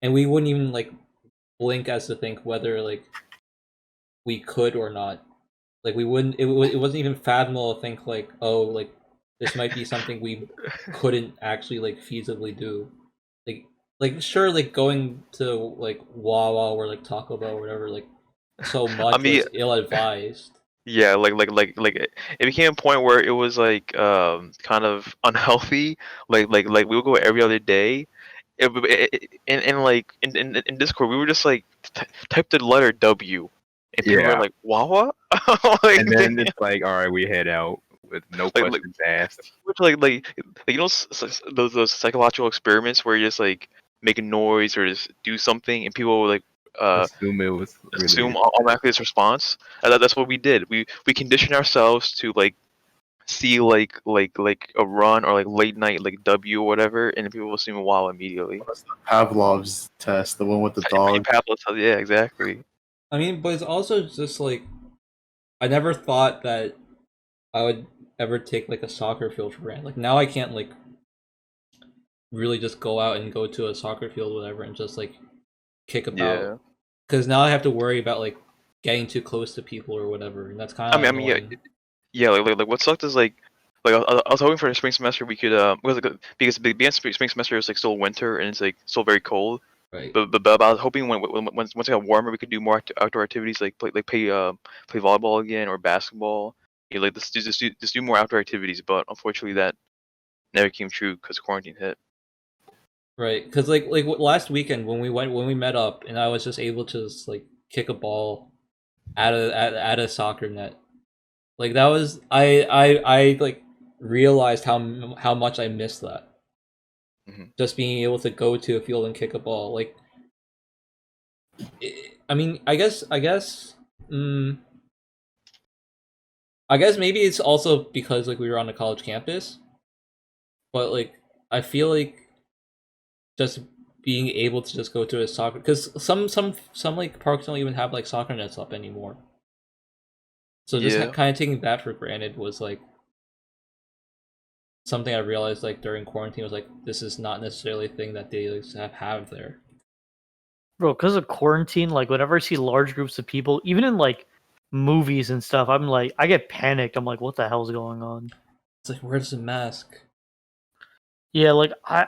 and we wouldn't even like blink as to think whether like we could or not. Like we wouldn't. It wasn't even fathomable to think like, oh, like this might be something we couldn't actually like feasibly do. Like sure, like going to like Wawa or like Taco Bell or whatever, like so much mean, was ill advised. Yeah, it became a point where it was like kind of unhealthy. Like we would go every other day. And like in Discord we were just like type the letter W and people were Yeah. like Wawa. Like, And then it's like, all right, we head out with no Like- questions asked. like you know those psychological experiments where you just like make a noise or just do something and people will like Assume it was assume related. automatically this response. And that's what we did. We conditioned ourselves to like see like a run or like late night like W or whatever, and then people will assume wow immediately. Pavlov's test, the one with the dog. Pavlov's, yeah, exactly. I mean, but it's also just like I never thought that I would ever take like a soccer field for granted. Like now I can't like really just go out and go to a soccer field or whatever and just like kick about. Yeah. Because now I have to worry about like getting too close to people or whatever, and that's kind of I mean, yeah. Like what sucked is like I was hoping for the spring semester we could because the beginning of spring semester is like still winter and it's like still very cold. right. But I was hoping once it got warmer we could do more outdoor activities like play volleyball again or basketball. You know, like just do more outdoor activities. But unfortunately that never came true because quarantine hit. Right, because like last weekend when we met up and I was just able to just like kick a ball at a soccer net, like that was I like realized how much I missed that. Just being able to go to a field and kick a ball, like I mean, I guess maybe it's also because like we were on a college campus, but like I feel like just being able to just go to a soccer, because some like parks don't even have like soccer nets up anymore. So just Yeah. kind of taking that for granted was like something I realized like during quarantine was like this is not necessarily a thing that they like, have there. Bro, because of quarantine, like whenever I see large groups of people, even in like movies and stuff, I'm like, I get panicked. I'm like, what the hell's going on? It's like, where's the mask? Yeah, like I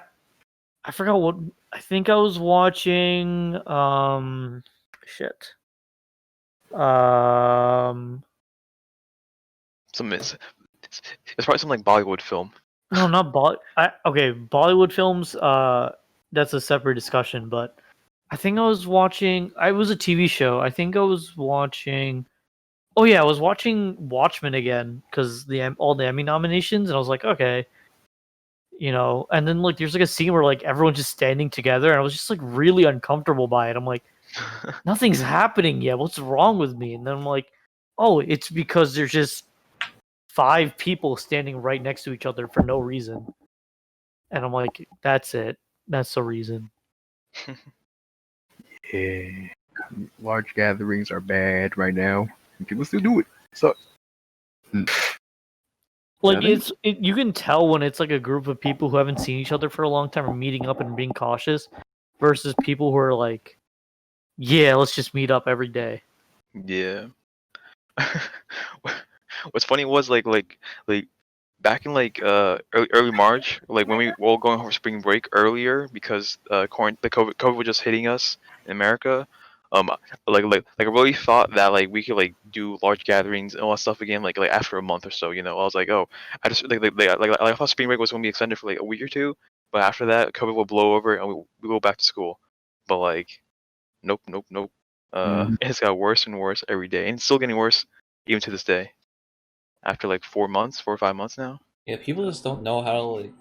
forgot what I think I was watching. Shit. It's probably some like Bollywood film. No, not okay, Bollywood films. That's a separate discussion. But I think I was watching. I was a TV show. I think I was watching. Oh yeah, I was watching Watchmen again because all the Emmy nominations, and I was like, okay, you know. And then like there's like a scene where like everyone's just standing together, and I was just like really uncomfortable by it. I'm like, nothing's happening yet. What's wrong with me? And then I'm like, oh, it's because there's just 5 people standing right next to each other for no reason. And I'm like, that's it. That's the reason. Yeah, large gatherings are bad right now, and people still do it. So Like Yeah, I think- you can tell when it's like a group of people who haven't seen each other for a long time or meeting up and being cautious versus people who are like, yeah, let's just meet up every day. Yeah. What's funny was like back in like early March, like when we were all going home for spring break earlier because the COVID was just hitting us in America. Like I really thought that like we could like do large gatherings and all that stuff again like after a month or so. You know, I was like, oh, I just I thought spring break was going to be extended for like a week or two, but after that, COVID will blow over and we go back to school. But like, nope. It's got worse and worse every day, and it's still getting worse even to this day. After like 4 or 5 months now. Yeah, people just don't know how to like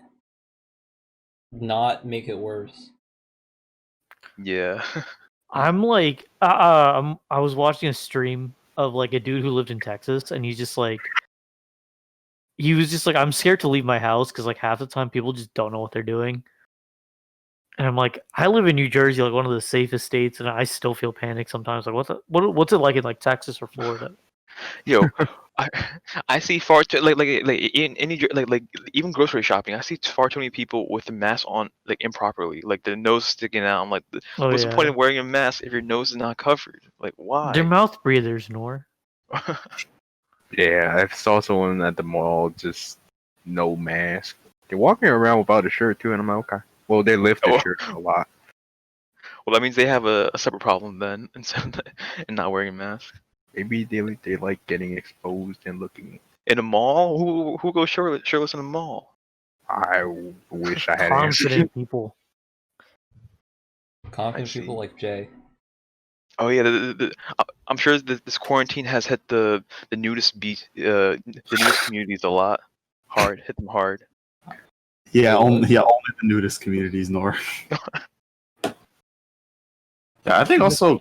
not make it worse. Yeah. I'm like, I was watching a stream of like a dude who lived in Texas, and he was just like, I'm scared to leave my house because like half the time people just don't know what they're doing. And I'm like, I live in New Jersey, like one of the safest states, and I still feel panic sometimes. Like, what's it like in like Texas or Florida? Yo, I see far too like in New like even grocery shopping, I see far too many people with the mask on like improperly, like their nose sticking out. I'm like, Oh, what's the point yeah. of wearing a mask if your nose is not covered? Like, why? They're mouth breathers, Nor. yeah, I saw someone at the mall just no mask. They're walking around without a shirt too, and I'm like, okay. Well, they lift their Oh. shirt a lot. Well, that means they have a separate problem then, instead of not wearing a mask. Maybe they like getting exposed and looking. In a mall, who goes shirtless in a mall? I wish I had an answer. Confident people. Confident see. people like Jay. Oh yeah, I'm sure this quarantine has hit the nudist the nudist communities a lot hard. Hit them hard. Yeah, only the nudist communities, nor. Yeah, I think also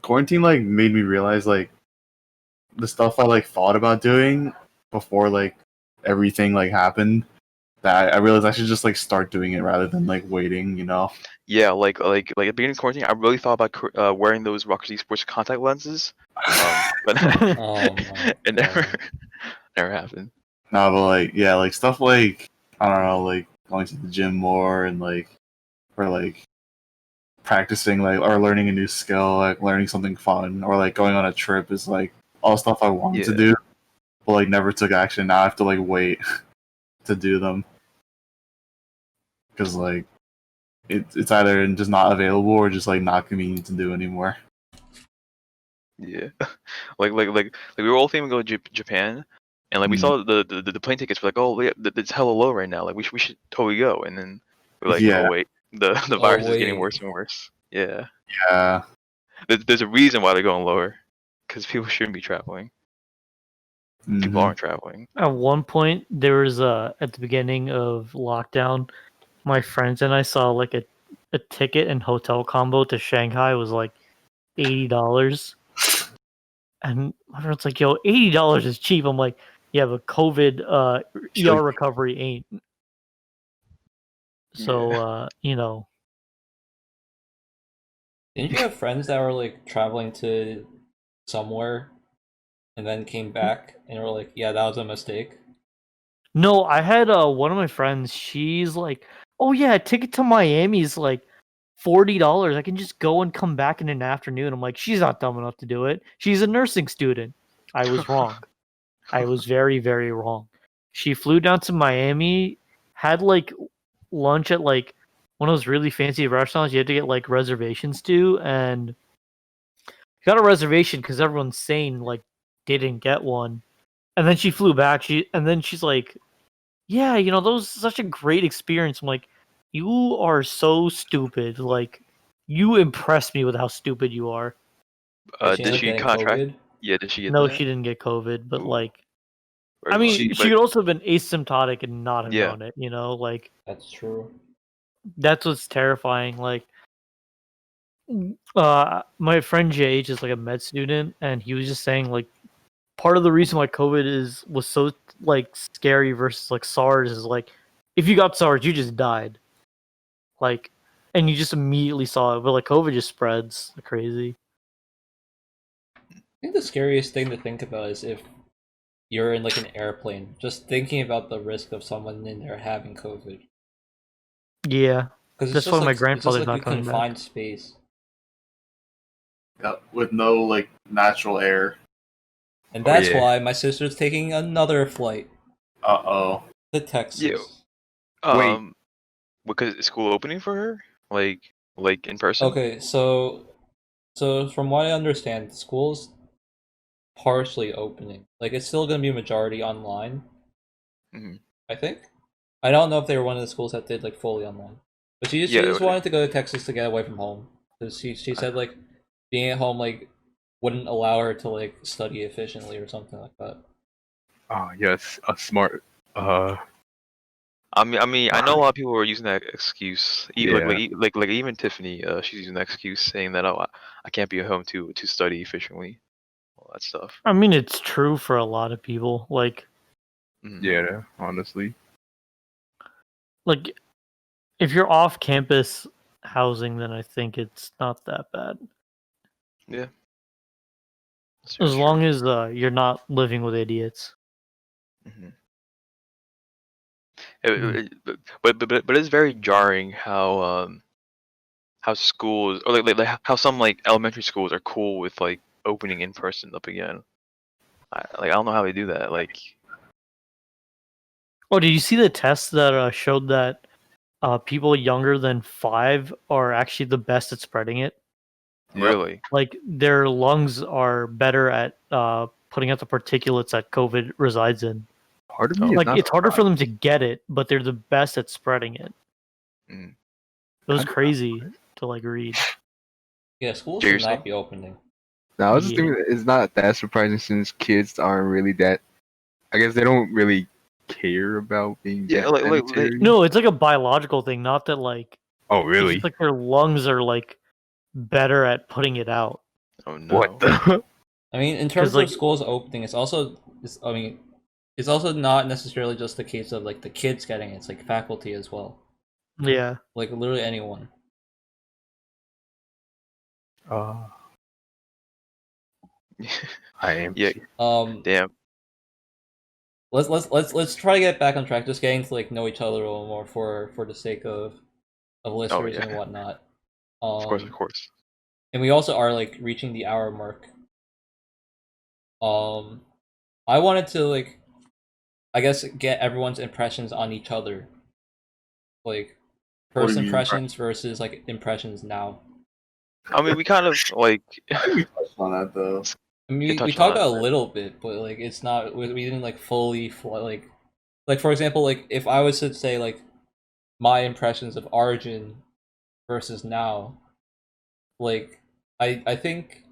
quarantine like made me realize like the stuff I like thought about doing before like everything like happened, that I realized I should just like start doing it rather than like waiting, you know. Yeah, like at the beginning of quarantine, I really thought about wearing those Rocket League Sports contact lenses, but Oh my it never God. never happened. No, but like yeah, like stuff like I don't know, like going to the gym more and like or like practicing like or learning a new skill, like learning something fun or like going on a trip is like all stuff I wanted to Yeah. do, but like never took action. Now I have to like wait to do them because like it's either just not available or just like not convenient to do anymore. Yeah, like we were all thinking of going to Japan, and like we Mm. saw the plane tickets. We're like, oh, yeah, it's hella low right now. Like we should totally go. And then we're like, Yeah. oh wait, the Oh, virus is getting wait. worse and worse. Yeah, Yeah. there's a reason why they're going lower, because people shouldn't be traveling. People Mhm. aren't traveling. At one point, there was at the beginning of lockdown, my friends and I saw like a ticket and hotel combo to Shanghai was like $80, and my friend's like, "Yo, $80 is cheap." I'm like, "Yeah, but COVID ER recovery ain't." So you know, Didn't you have friends that were like traveling to somewhere and then came back and were like, yeah, that was a mistake? no, I had one of my friends. She's like, "Oh yeah, a ticket to Miami is like $40. I can just go and come back in an afternoon." I'm like, "She's not dumb enough to do it. She's a nursing student." I was wrong. I was very, very wrong. She flew down to Miami, had like lunch at like one of those really fancy restaurants you had to get like reservations to, and got a reservation because everyone's sane like didn't get one. And then she flew back. And then she's like, "Yeah, you know, that was such a great experience." I'm like, "You are so stupid. Like, you impress me with how stupid you are." Did she end Did up she getting contract? COVID? Yeah, did she get No, that? she didn't get COVID, but Ooh, like, I very mean, lucky. she could also have been asymptotic and not have Yeah. known it. You know, like That's true. that's what's terrifying. Like, my friend JH is like a med student, and he was just saying like part of the reason why COVID was so like scary versus like SARS is like if you got SARS, you just died, like, and you just immediately saw it. But like COVID just spreads like crazy. I think the scariest thing to think about is if you're in like an airplane, just thinking about the risk of someone in there having COVID. Yeah, Because that's why my grandfather's not a coming back. confined space. Yeah, with no like natural air. And Oh, that's yeah. why my sister's taking another flight Uh-oh. to Texas. Yeah. Because is school opening for her? Like in person? Okay, so from what I understand, school's partially opening. Like it's still gonna be majority online. Mhm. I think. I don't know if they were one of the schools that did like fully online. But she Yeah, just wanted to go to Texas to get away from home. Because she said like being at home like wouldn't allow her to like study efficiently or something like that. Yes, a smart. I mean, I know a lot of people are using that excuse. Yeah. Like even Tiffany, she's using that excuse, saying that I can't be at home to study efficiently, all that stuff. I mean, it's true for a lot of people. Like Yeah, honestly. if you're off campus housing, then I think it's not that bad. Yeah. As long as you're not living with idiots. Mhm. Mm. But it's very jarring how schools or like how some like elementary schools are cool with like opening in person up again. I don't know how they do that. Like Oh, did you see the test that showed that people younger than 5 are actually the best at spreading it? Yep. really? Like their lungs are better at putting out the particulates that COVID resides in. Part of me is Like not it's harder for them to get it, but they're the best at spreading it. Mm. It was crazy to like read. Yeah, schools Jay, should you're not be opening. Now, I was just Yeah. thinking that it's not that surprising since kids aren't really that. I guess they don't really care about being Yeah, that like sanitary. No, it's like a biological thing, not that like Oh, it's really? just like their lungs are like better at putting it out. oh no. What the? I mean, in terms like- of schools opening, it's also not necessarily just the case of like the kids getting it, it's like faculty as well. Yeah. Like literally anyone. I am. Yeah. Damn. Let's try to get back on track. Just getting to like know each other a little more for the sake of listeners yeah. and whatnot. Of course. And we also are like reaching the hour mark. I wanted to like, I guess, get everyone's impressions on each other, like What do first you mean, impressions versus like impressions now. I mean, we kind of like. I think we touched on that though. I mean, can we touch talked on that. about a little bit, but like it's not. We didn't like fully like for example, like if I was to say like my impressions of Origin versus now, like I think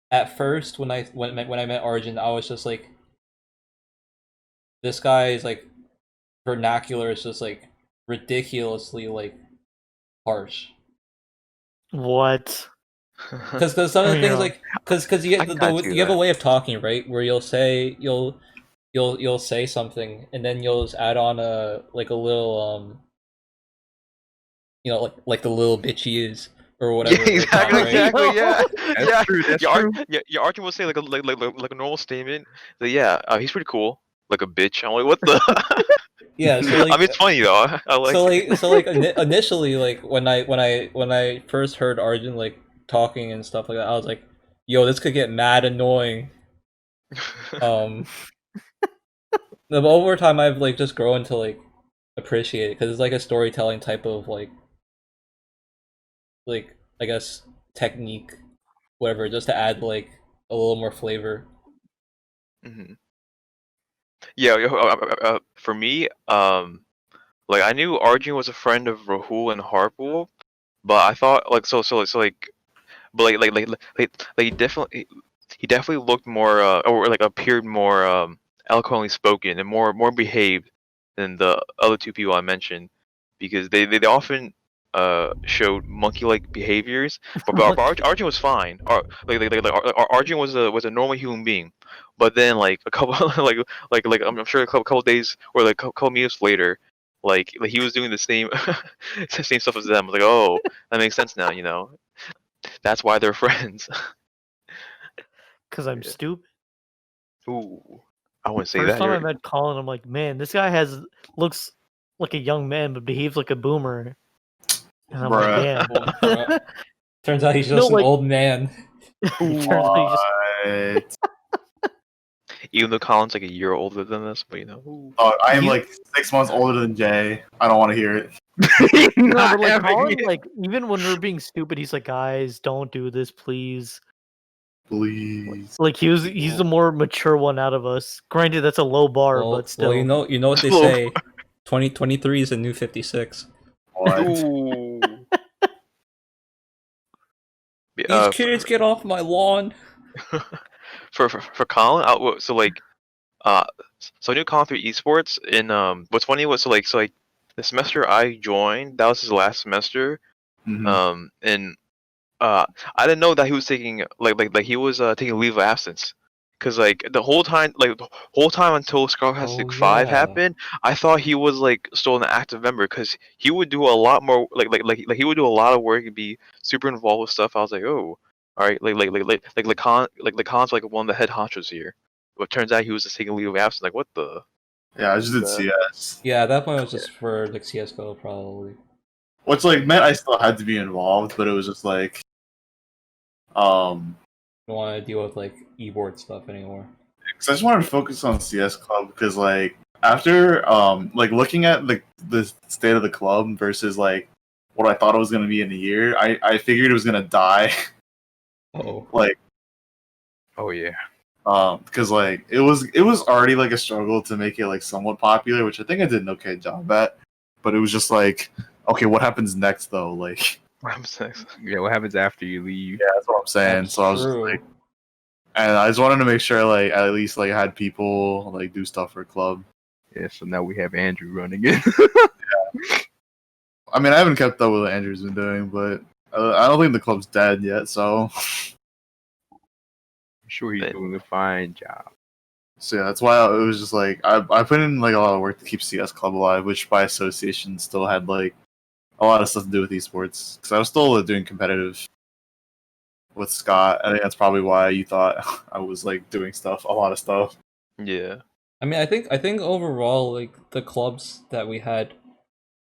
at first when I met Origin, I was just like, this guy is like vernacular is just like ridiculously like harsh. What? Because some of the things Yeah. like because you I get can see you have a that. way of talking, right, where you'll say something and then you'll just add on a like a little like the little bitch he is or whatever. Yeah, exactly. Yeah. That's true. That's true. Your Archie will say like a normal statement. That yeah, he's pretty cool. Like a bitch. I'm like, what the? Yeah, so I like mean, it's funny though. I like. initially like when I first heard Arjun like talking and stuff like that, I was like, yo, this could get mad annoying. But over time I've like just grown to like appreciate it because it's like a storytelling type of like I guess technique, whatever, just to add like a little more flavor. Mhm. Yeah, for me, like I knew Arjun was a friend of Rahul and Harpool, but I thought like but he definitely looked more or like appeared more eloquently spoken and more behaved than the other two people I mentioned, because they often showed monkey-like behaviors, but Arjun was fine. Arjun was a normal human being, but then like a couple like I'm sure a couple days or like a couple minutes later, like he was doing the same same stuff as them. I was like, oh, that makes sense now, you know. That's why they're friends. Because I'm stupid. Ooh, I wouldn't say First that. time I You're- met Colin, I'm like, man, this guy looks like a young man, but behaves like a boomer. And I'm like, damn. Bruh. Turns out he's No, just an like- old man. Turns out he just- What? Even though Colin's like a year older than us, but you know. Ooh. Oh, I am You- like 6 months older than Jay. I don't want to hear it. No, Not but like having Colin, it. like even when we're being stupid, he's like, guys, don't do this, please. Please. Like he's the more mature one out of us. Granted, that's a low bar, but still. Well, you know what they Well- say. 2023 is a new 56. What? Ooh. These kids get off my lawn. For Colin, so like, so I knew Colin through esports. And what's funny was so the semester I joined, that was his last semester. Mhm. And I didn't know that he was taking like he was taking leave of absence. Cause like the whole time until Scholastic Oh, 5 yeah. happened, I thought he was like still an active member, cause he would do a lot more he would do a lot of work and be super involved with stuff. I was like, oh, all right, Colin's like one of the head honchos here. But turns out he was just taking leave of absence. Like, what the? Yeah, I just did CS. Yeah, at that point it was just for like CS:GO probably. Which like meant I still had to be involved, but it was just like Don't want to deal with like e-board stuff anymore. because I just wanted to focus on CS Club because like after like looking at the state of the club versus like what I thought it was gonna be in a year, I figured it was gonna die. Oh, Like Oh yeah. because like it was already like a struggle to make it like somewhat popular, which I think I did an okay job at. But it was just like, okay, what happens next though? Like, I'm next. Yeah. What happens after you leave? yeah, that's what I'm saying. that's So I was just true. like, and I just wanted to make sure like at least like had people like do stuff for club. Yeah. So now we have Andrew running it. I mean, I haven't kept up with what Andrew's been doing, but I don't think the club's dead yet. So, I'm sure he's doing a fine job. so yeah, that's why it was just like I put in like a lot of work to keep CS Club alive, which by association still had like a lot of stuff to do with esports because I was still doing competitive with Scott. I think that's probably why you thought I was like doing a lot of stuff. Yeah. I mean, I think overall, like the clubs that we had,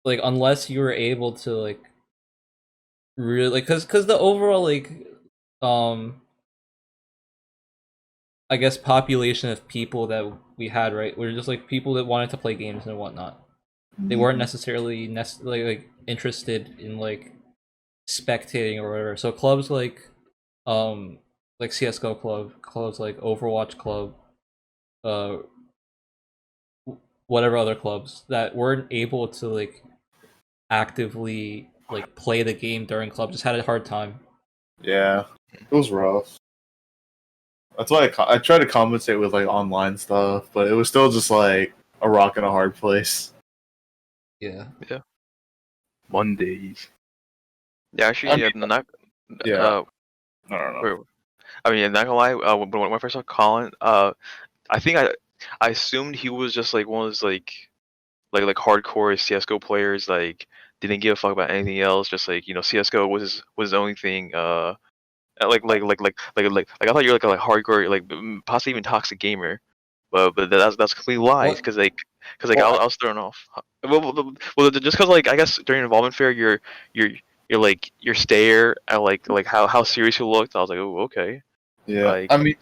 like unless you were able to like really, like, cause the overall like, I guess population of people that we had, right, were just like people that wanted to play games and whatnot. They weren't necessarily like interested in like spectating or whatever. So clubs like CS:GO clubs like Overwatch club, uh, whatever other clubs that weren't able to like actively like play the game during club just had a hard time. Yeah, it was rough. That's why I tried to compensate with like online stuff, but it was still just like a rock and a hard place. Yeah. Mondays. Yeah, actually, yeah, not. Yeah. Uh, I don't know. wait, I mean, not gonna lie. When I first saw Colin, I think I assumed he was just like one of those like hardcore CS:GO players, like didn't give a fuck about anything else. Just like CS:GO was his only thing. I thought you were like a hardcore, like possibly even toxic gamer, but that's complete lies. What? Because Well, I was thrown off. Well, just because like I guess during involvement fair you're like your stare at like how serious you looked. I was like, oh, okay. yeah. Like, I mean,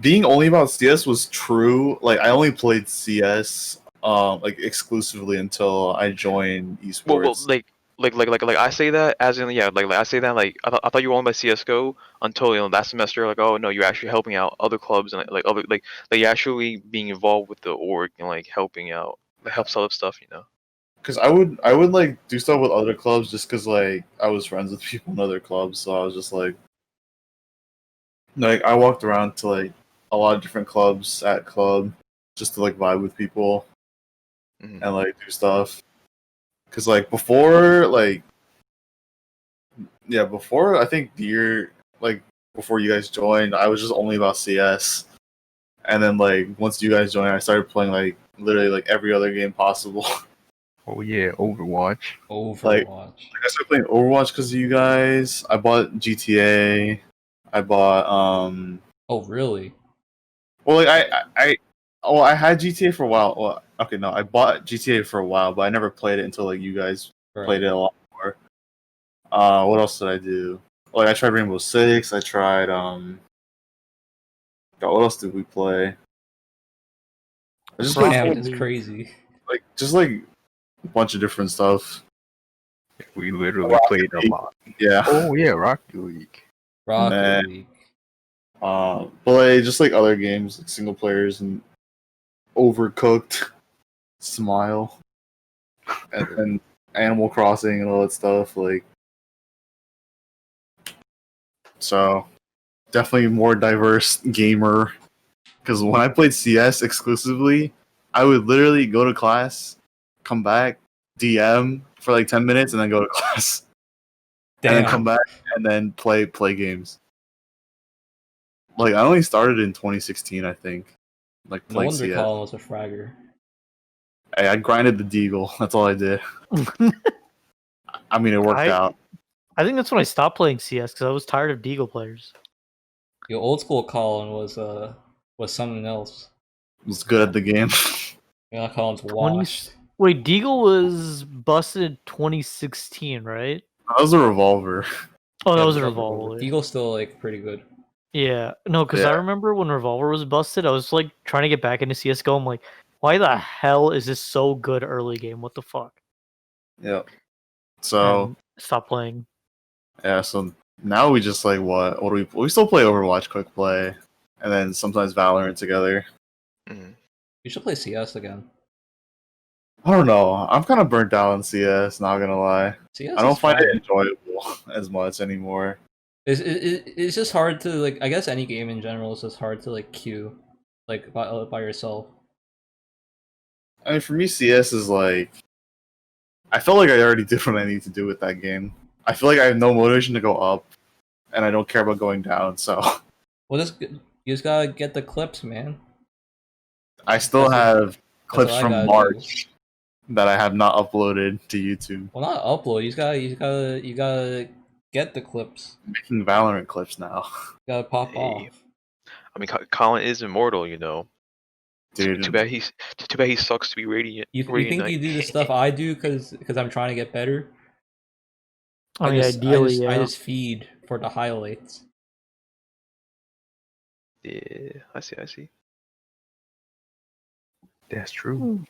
being only about CS was true. Like I only played CS like exclusively until I joined esports. well, like I say that as in like I say that like I thought you were owned by CS:GO until that semester, like, oh no, you're actually helping out other clubs and like other like you're actually being involved with the org and like helping out, like help sell up stuff. Because I would like do stuff with other clubs just because like I was friends with people in other clubs, so I was just like I walked around to like a lot of different clubs at club just to like vibe with people Mhm. and like do stuff. Because like before before I think the year like before you guys joined, I was just only about CS, and then like once you guys joined, I started playing like literally like every other game possible. Oh yeah, Overwatch. Overwatch. I started playing Overwatch because of you guys. I bought GTA. I bought Oh really? well like I had GTA for a while. Well, okay, no, I bought GTA for a while, but I never played it until like you guys Right. played it a lot more. What else did I do? Like I tried Rainbow Six. I tried God, what else did we play? I just played Damn, full- it's crazy. like a bunch of different stuff. We literally Rocket played a League. lot. Yeah. Oh yeah, Rocket League. Rocket Nah. League. But like, just like other games, like single players and Overcooked, Smile, and Animal Crossing and all that stuff. Like, so definitely more diverse gamer. Because when I played CS exclusively, I would literally go to class, come back, DM for like 10 minutes, and then go to class, and then come back and then play games. Like I only started in 2016, I think. Like No playing wonder CS. Colin was a fragger. Hey, I grinded the Deagle. That's all I did. I mean, it worked out. I think that's when I stopped playing CS because I was tired of Deagle players. Yo, old school Colin was something else. It was good at the game. Yeah, Colin's 20 washed. Wait, Deagle was busted 2016, right? That was a revolver. Oh, that Yeah, was a but Revolver. Deagle's still like pretty good. Yeah, no, because I Yeah. remember when Revolver was busted, I was like trying to get back into CS:GO. I'm like, why the hell is this so good early game? What the fuck? Yeah. So And stop playing. yeah. So now we just like what? What do we still play Overwatch quick play, and then sometimes Valorant together. Mhm. You should play CS again. I don't know. I'm kind of burnt out on CS. Not gonna lie. CS I don't is find fun. it enjoyable as much anymore. It's just hard to like. I guess any game in general is just hard to like queue, like by yourself. I mean, for me, CS is like I feel like I already did what I need to do with that game. I feel like I have no motivation to go up, and I don't care about going down. So Well, you just gotta get the clips, man. I still That's have clips what I from gotta March that I have not uploaded to YouTube. Well, not upload. You gotta get the clips. Making Valorant clips now, Gotta pop Hey. off. I mean, Colin is immortal, you know. dude. Too bad he sucks to be radiant. You Radiant think Knight. you do the stuff I do because I'm trying to get better? I mean, ideally, I yeah. just feed for the highlights. Yeah, I see. That's true.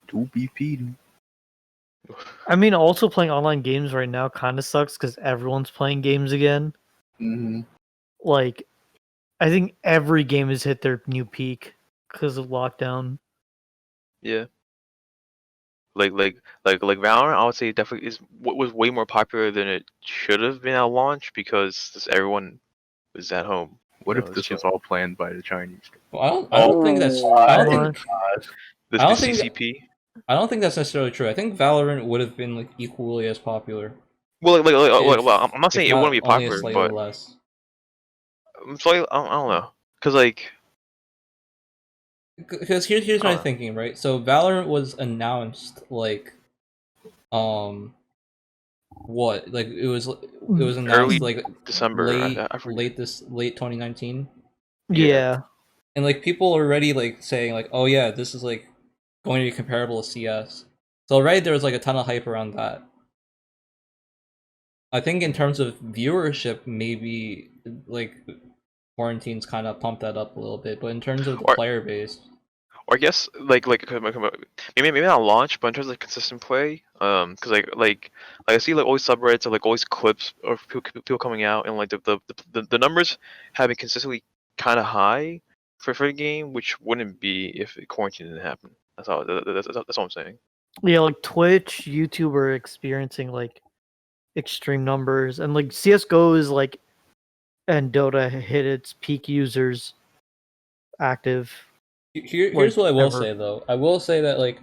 To be feeding. I mean, also playing online games right now kind of sucks because everyone's playing games again. Mhm. Like, I think every game has hit their new peak because of lockdown. Yeah. Like Valorant, I would say definitely is what was way more popular than it should have been at launch because just everyone was at home. What You if know, this was all planned by the Chinese? Well, I don't think that's. I don't think. the I don't think- CCP? I don't think that's necessarily true. I think Valorant would have been like equally as popular. Well, If- well, I'm not saying if it wouldn't be only popular, slightly but less. I'm slightly, I don't know, cause like Because here's my thinking, right? So Valorant was announced like, what? Like it was announced Early like December. I forget. late 2019, Yeah. and like people are already like saying like, oh yeah, this is like going to be comparable to CS. So already there was like a ton of hype around that. I think in terms of viewership, maybe like quarantine's kind of pumped that up a little bit, but in terms of the Or- player base, Or I guess maybe not launch, but in terms of consistent play, cause like I see like always subreddits or like always clips of people coming out and like the numbers have been consistently kind of high for the game, which wouldn't be if quarantine didn't happen. That's all I'm saying. Yeah, like Twitch, YouTube are experiencing like extreme numbers, and like CS:GO is like, and Dota hit its peak users active. here's what I will ever. say though. I will say that like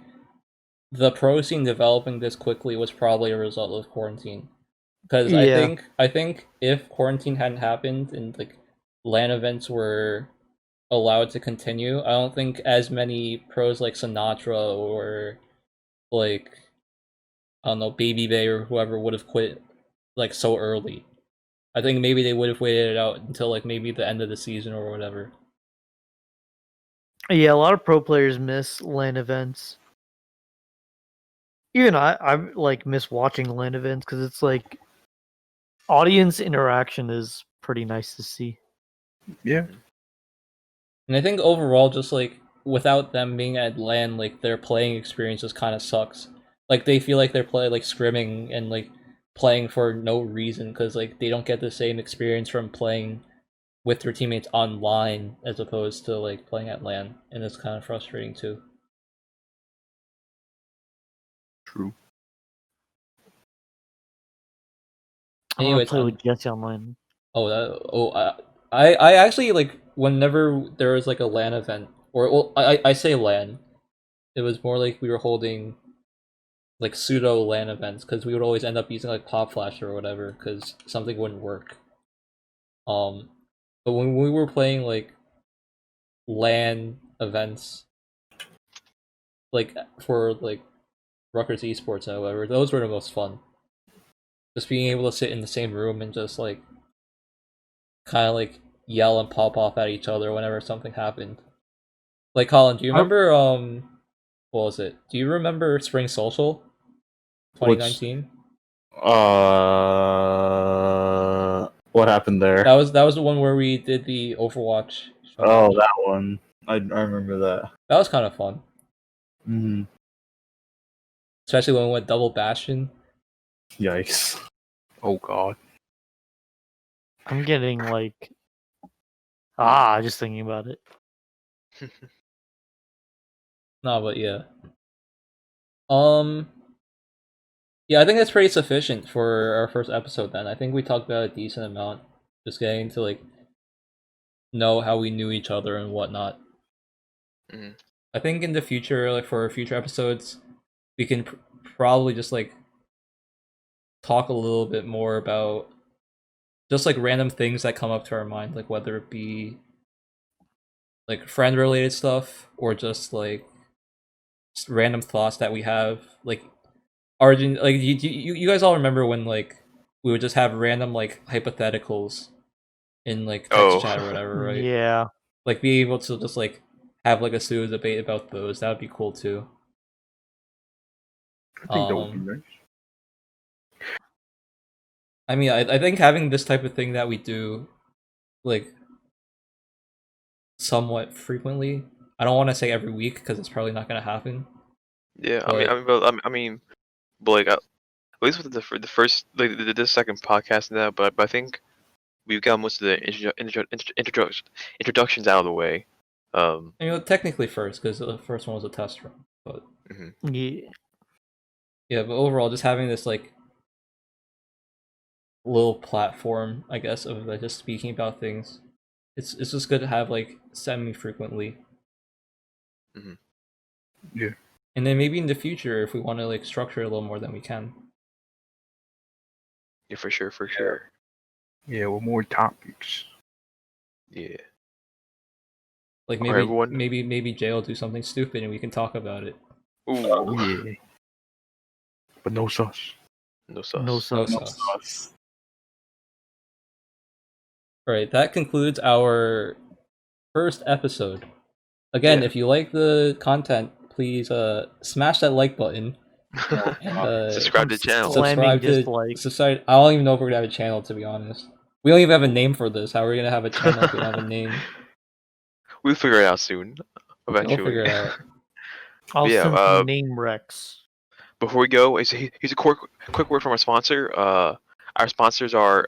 the pro scene developing this quickly was probably a result of quarantine. Because Yeah. I think if quarantine hadn't happened and like LAN events were allowed to continue, I don't think as many pros like Sinatra or like I don't know, Baby Bay or whoever would have quit like so early. I think maybe they would have waited it out until like maybe the end of the season or whatever. Yeah, a lot of pro players miss LAN events. Even I like miss watching LAN events because it's like audience interaction is pretty nice to see. Yeah. And I think overall, just like without them being at LAN, like their playing experience just kind of sucks. Like they feel like they're playing like scrimming and like playing for no reason because like they don't get the same experience from playing with their teammates online as opposed to like playing at LAN, and it's kind of frustrating too. True. I want Anyways, to play with Jesse online. I actually like whenever there was like a LAN event, or well, I say LAN, it was more like we were holding like pseudo LAN events because we would always end up using like Pop Flash or whatever because something wouldn't work. But when we were playing like LAN events, like for like Rutgers Esports, however, those were the most fun. Just being able to sit in the same room and just like kind of like yell and pop off at each other whenever something happened. Like Colin, do you remember what was it? Do you remember Spring Social 2019? What happened there? That was the one where we did the Overwatch. Oh, that one. I remember that. That was kind of fun, Mm-hmm. especially when we went double Bastion. Yikes. Oh god. I'm getting like just thinking about it. No, but yeah. Yeah, I think that's pretty sufficient for our first episode then. I think we talked about a decent amount. Just getting to like know how we knew each other and whatnot. Mhm. I think in the future, like for future episodes, we can probably just like talk a little bit more about just like random things that come up to our mind, like whether it be like friend related stuff or just like random thoughts that we have. Like Arjun, like you guys all remember when like we would just have random like hypotheticals in like text Oh. chat or whatever, right? Yeah. Like be able to just like have like a pseudo debate about those. That would be cool too. I think that would be Um, nice. I mean, I think having this type of thing that we do, like, somewhat frequently. I don't want to say every week because it's probably not gonna happen. Yeah, But- but like at least with the first like the second podcast and that, but I think we've got most of the introductions out of the way. Technically first because the first one was a test run, but Yeah. yeah. But overall, just having this like little platform, I guess, of like, just speaking about things, it's just good to have like semi-frequently. Mhm. Yeah. And then maybe in the future, if we want to like structure it a little more, then we can. Yeah, for sure. Yeah, with more topics. Yeah. Like Alright, maybe everyone. maybe Jay will do something stupid and we can talk about it. Ooh, Oh yeah. But no sus. no sauce. No No sus. sus. Alright, that concludes our first episode. Again, Yeah. if you like the content, please smash that like button. And, Subscribe to the channel. Slamming subscribe to dislike. subscribe. I don't even know if we're gonna have a channel, to be honest. We don't even have a name for this. How are we gonna have a channel if we don't have a name? We'll figure it out soon. We'll Eventually. figure it out. I'll Yeah, send some name recs. Before we go, here's a quick word from our sponsor. Our sponsors are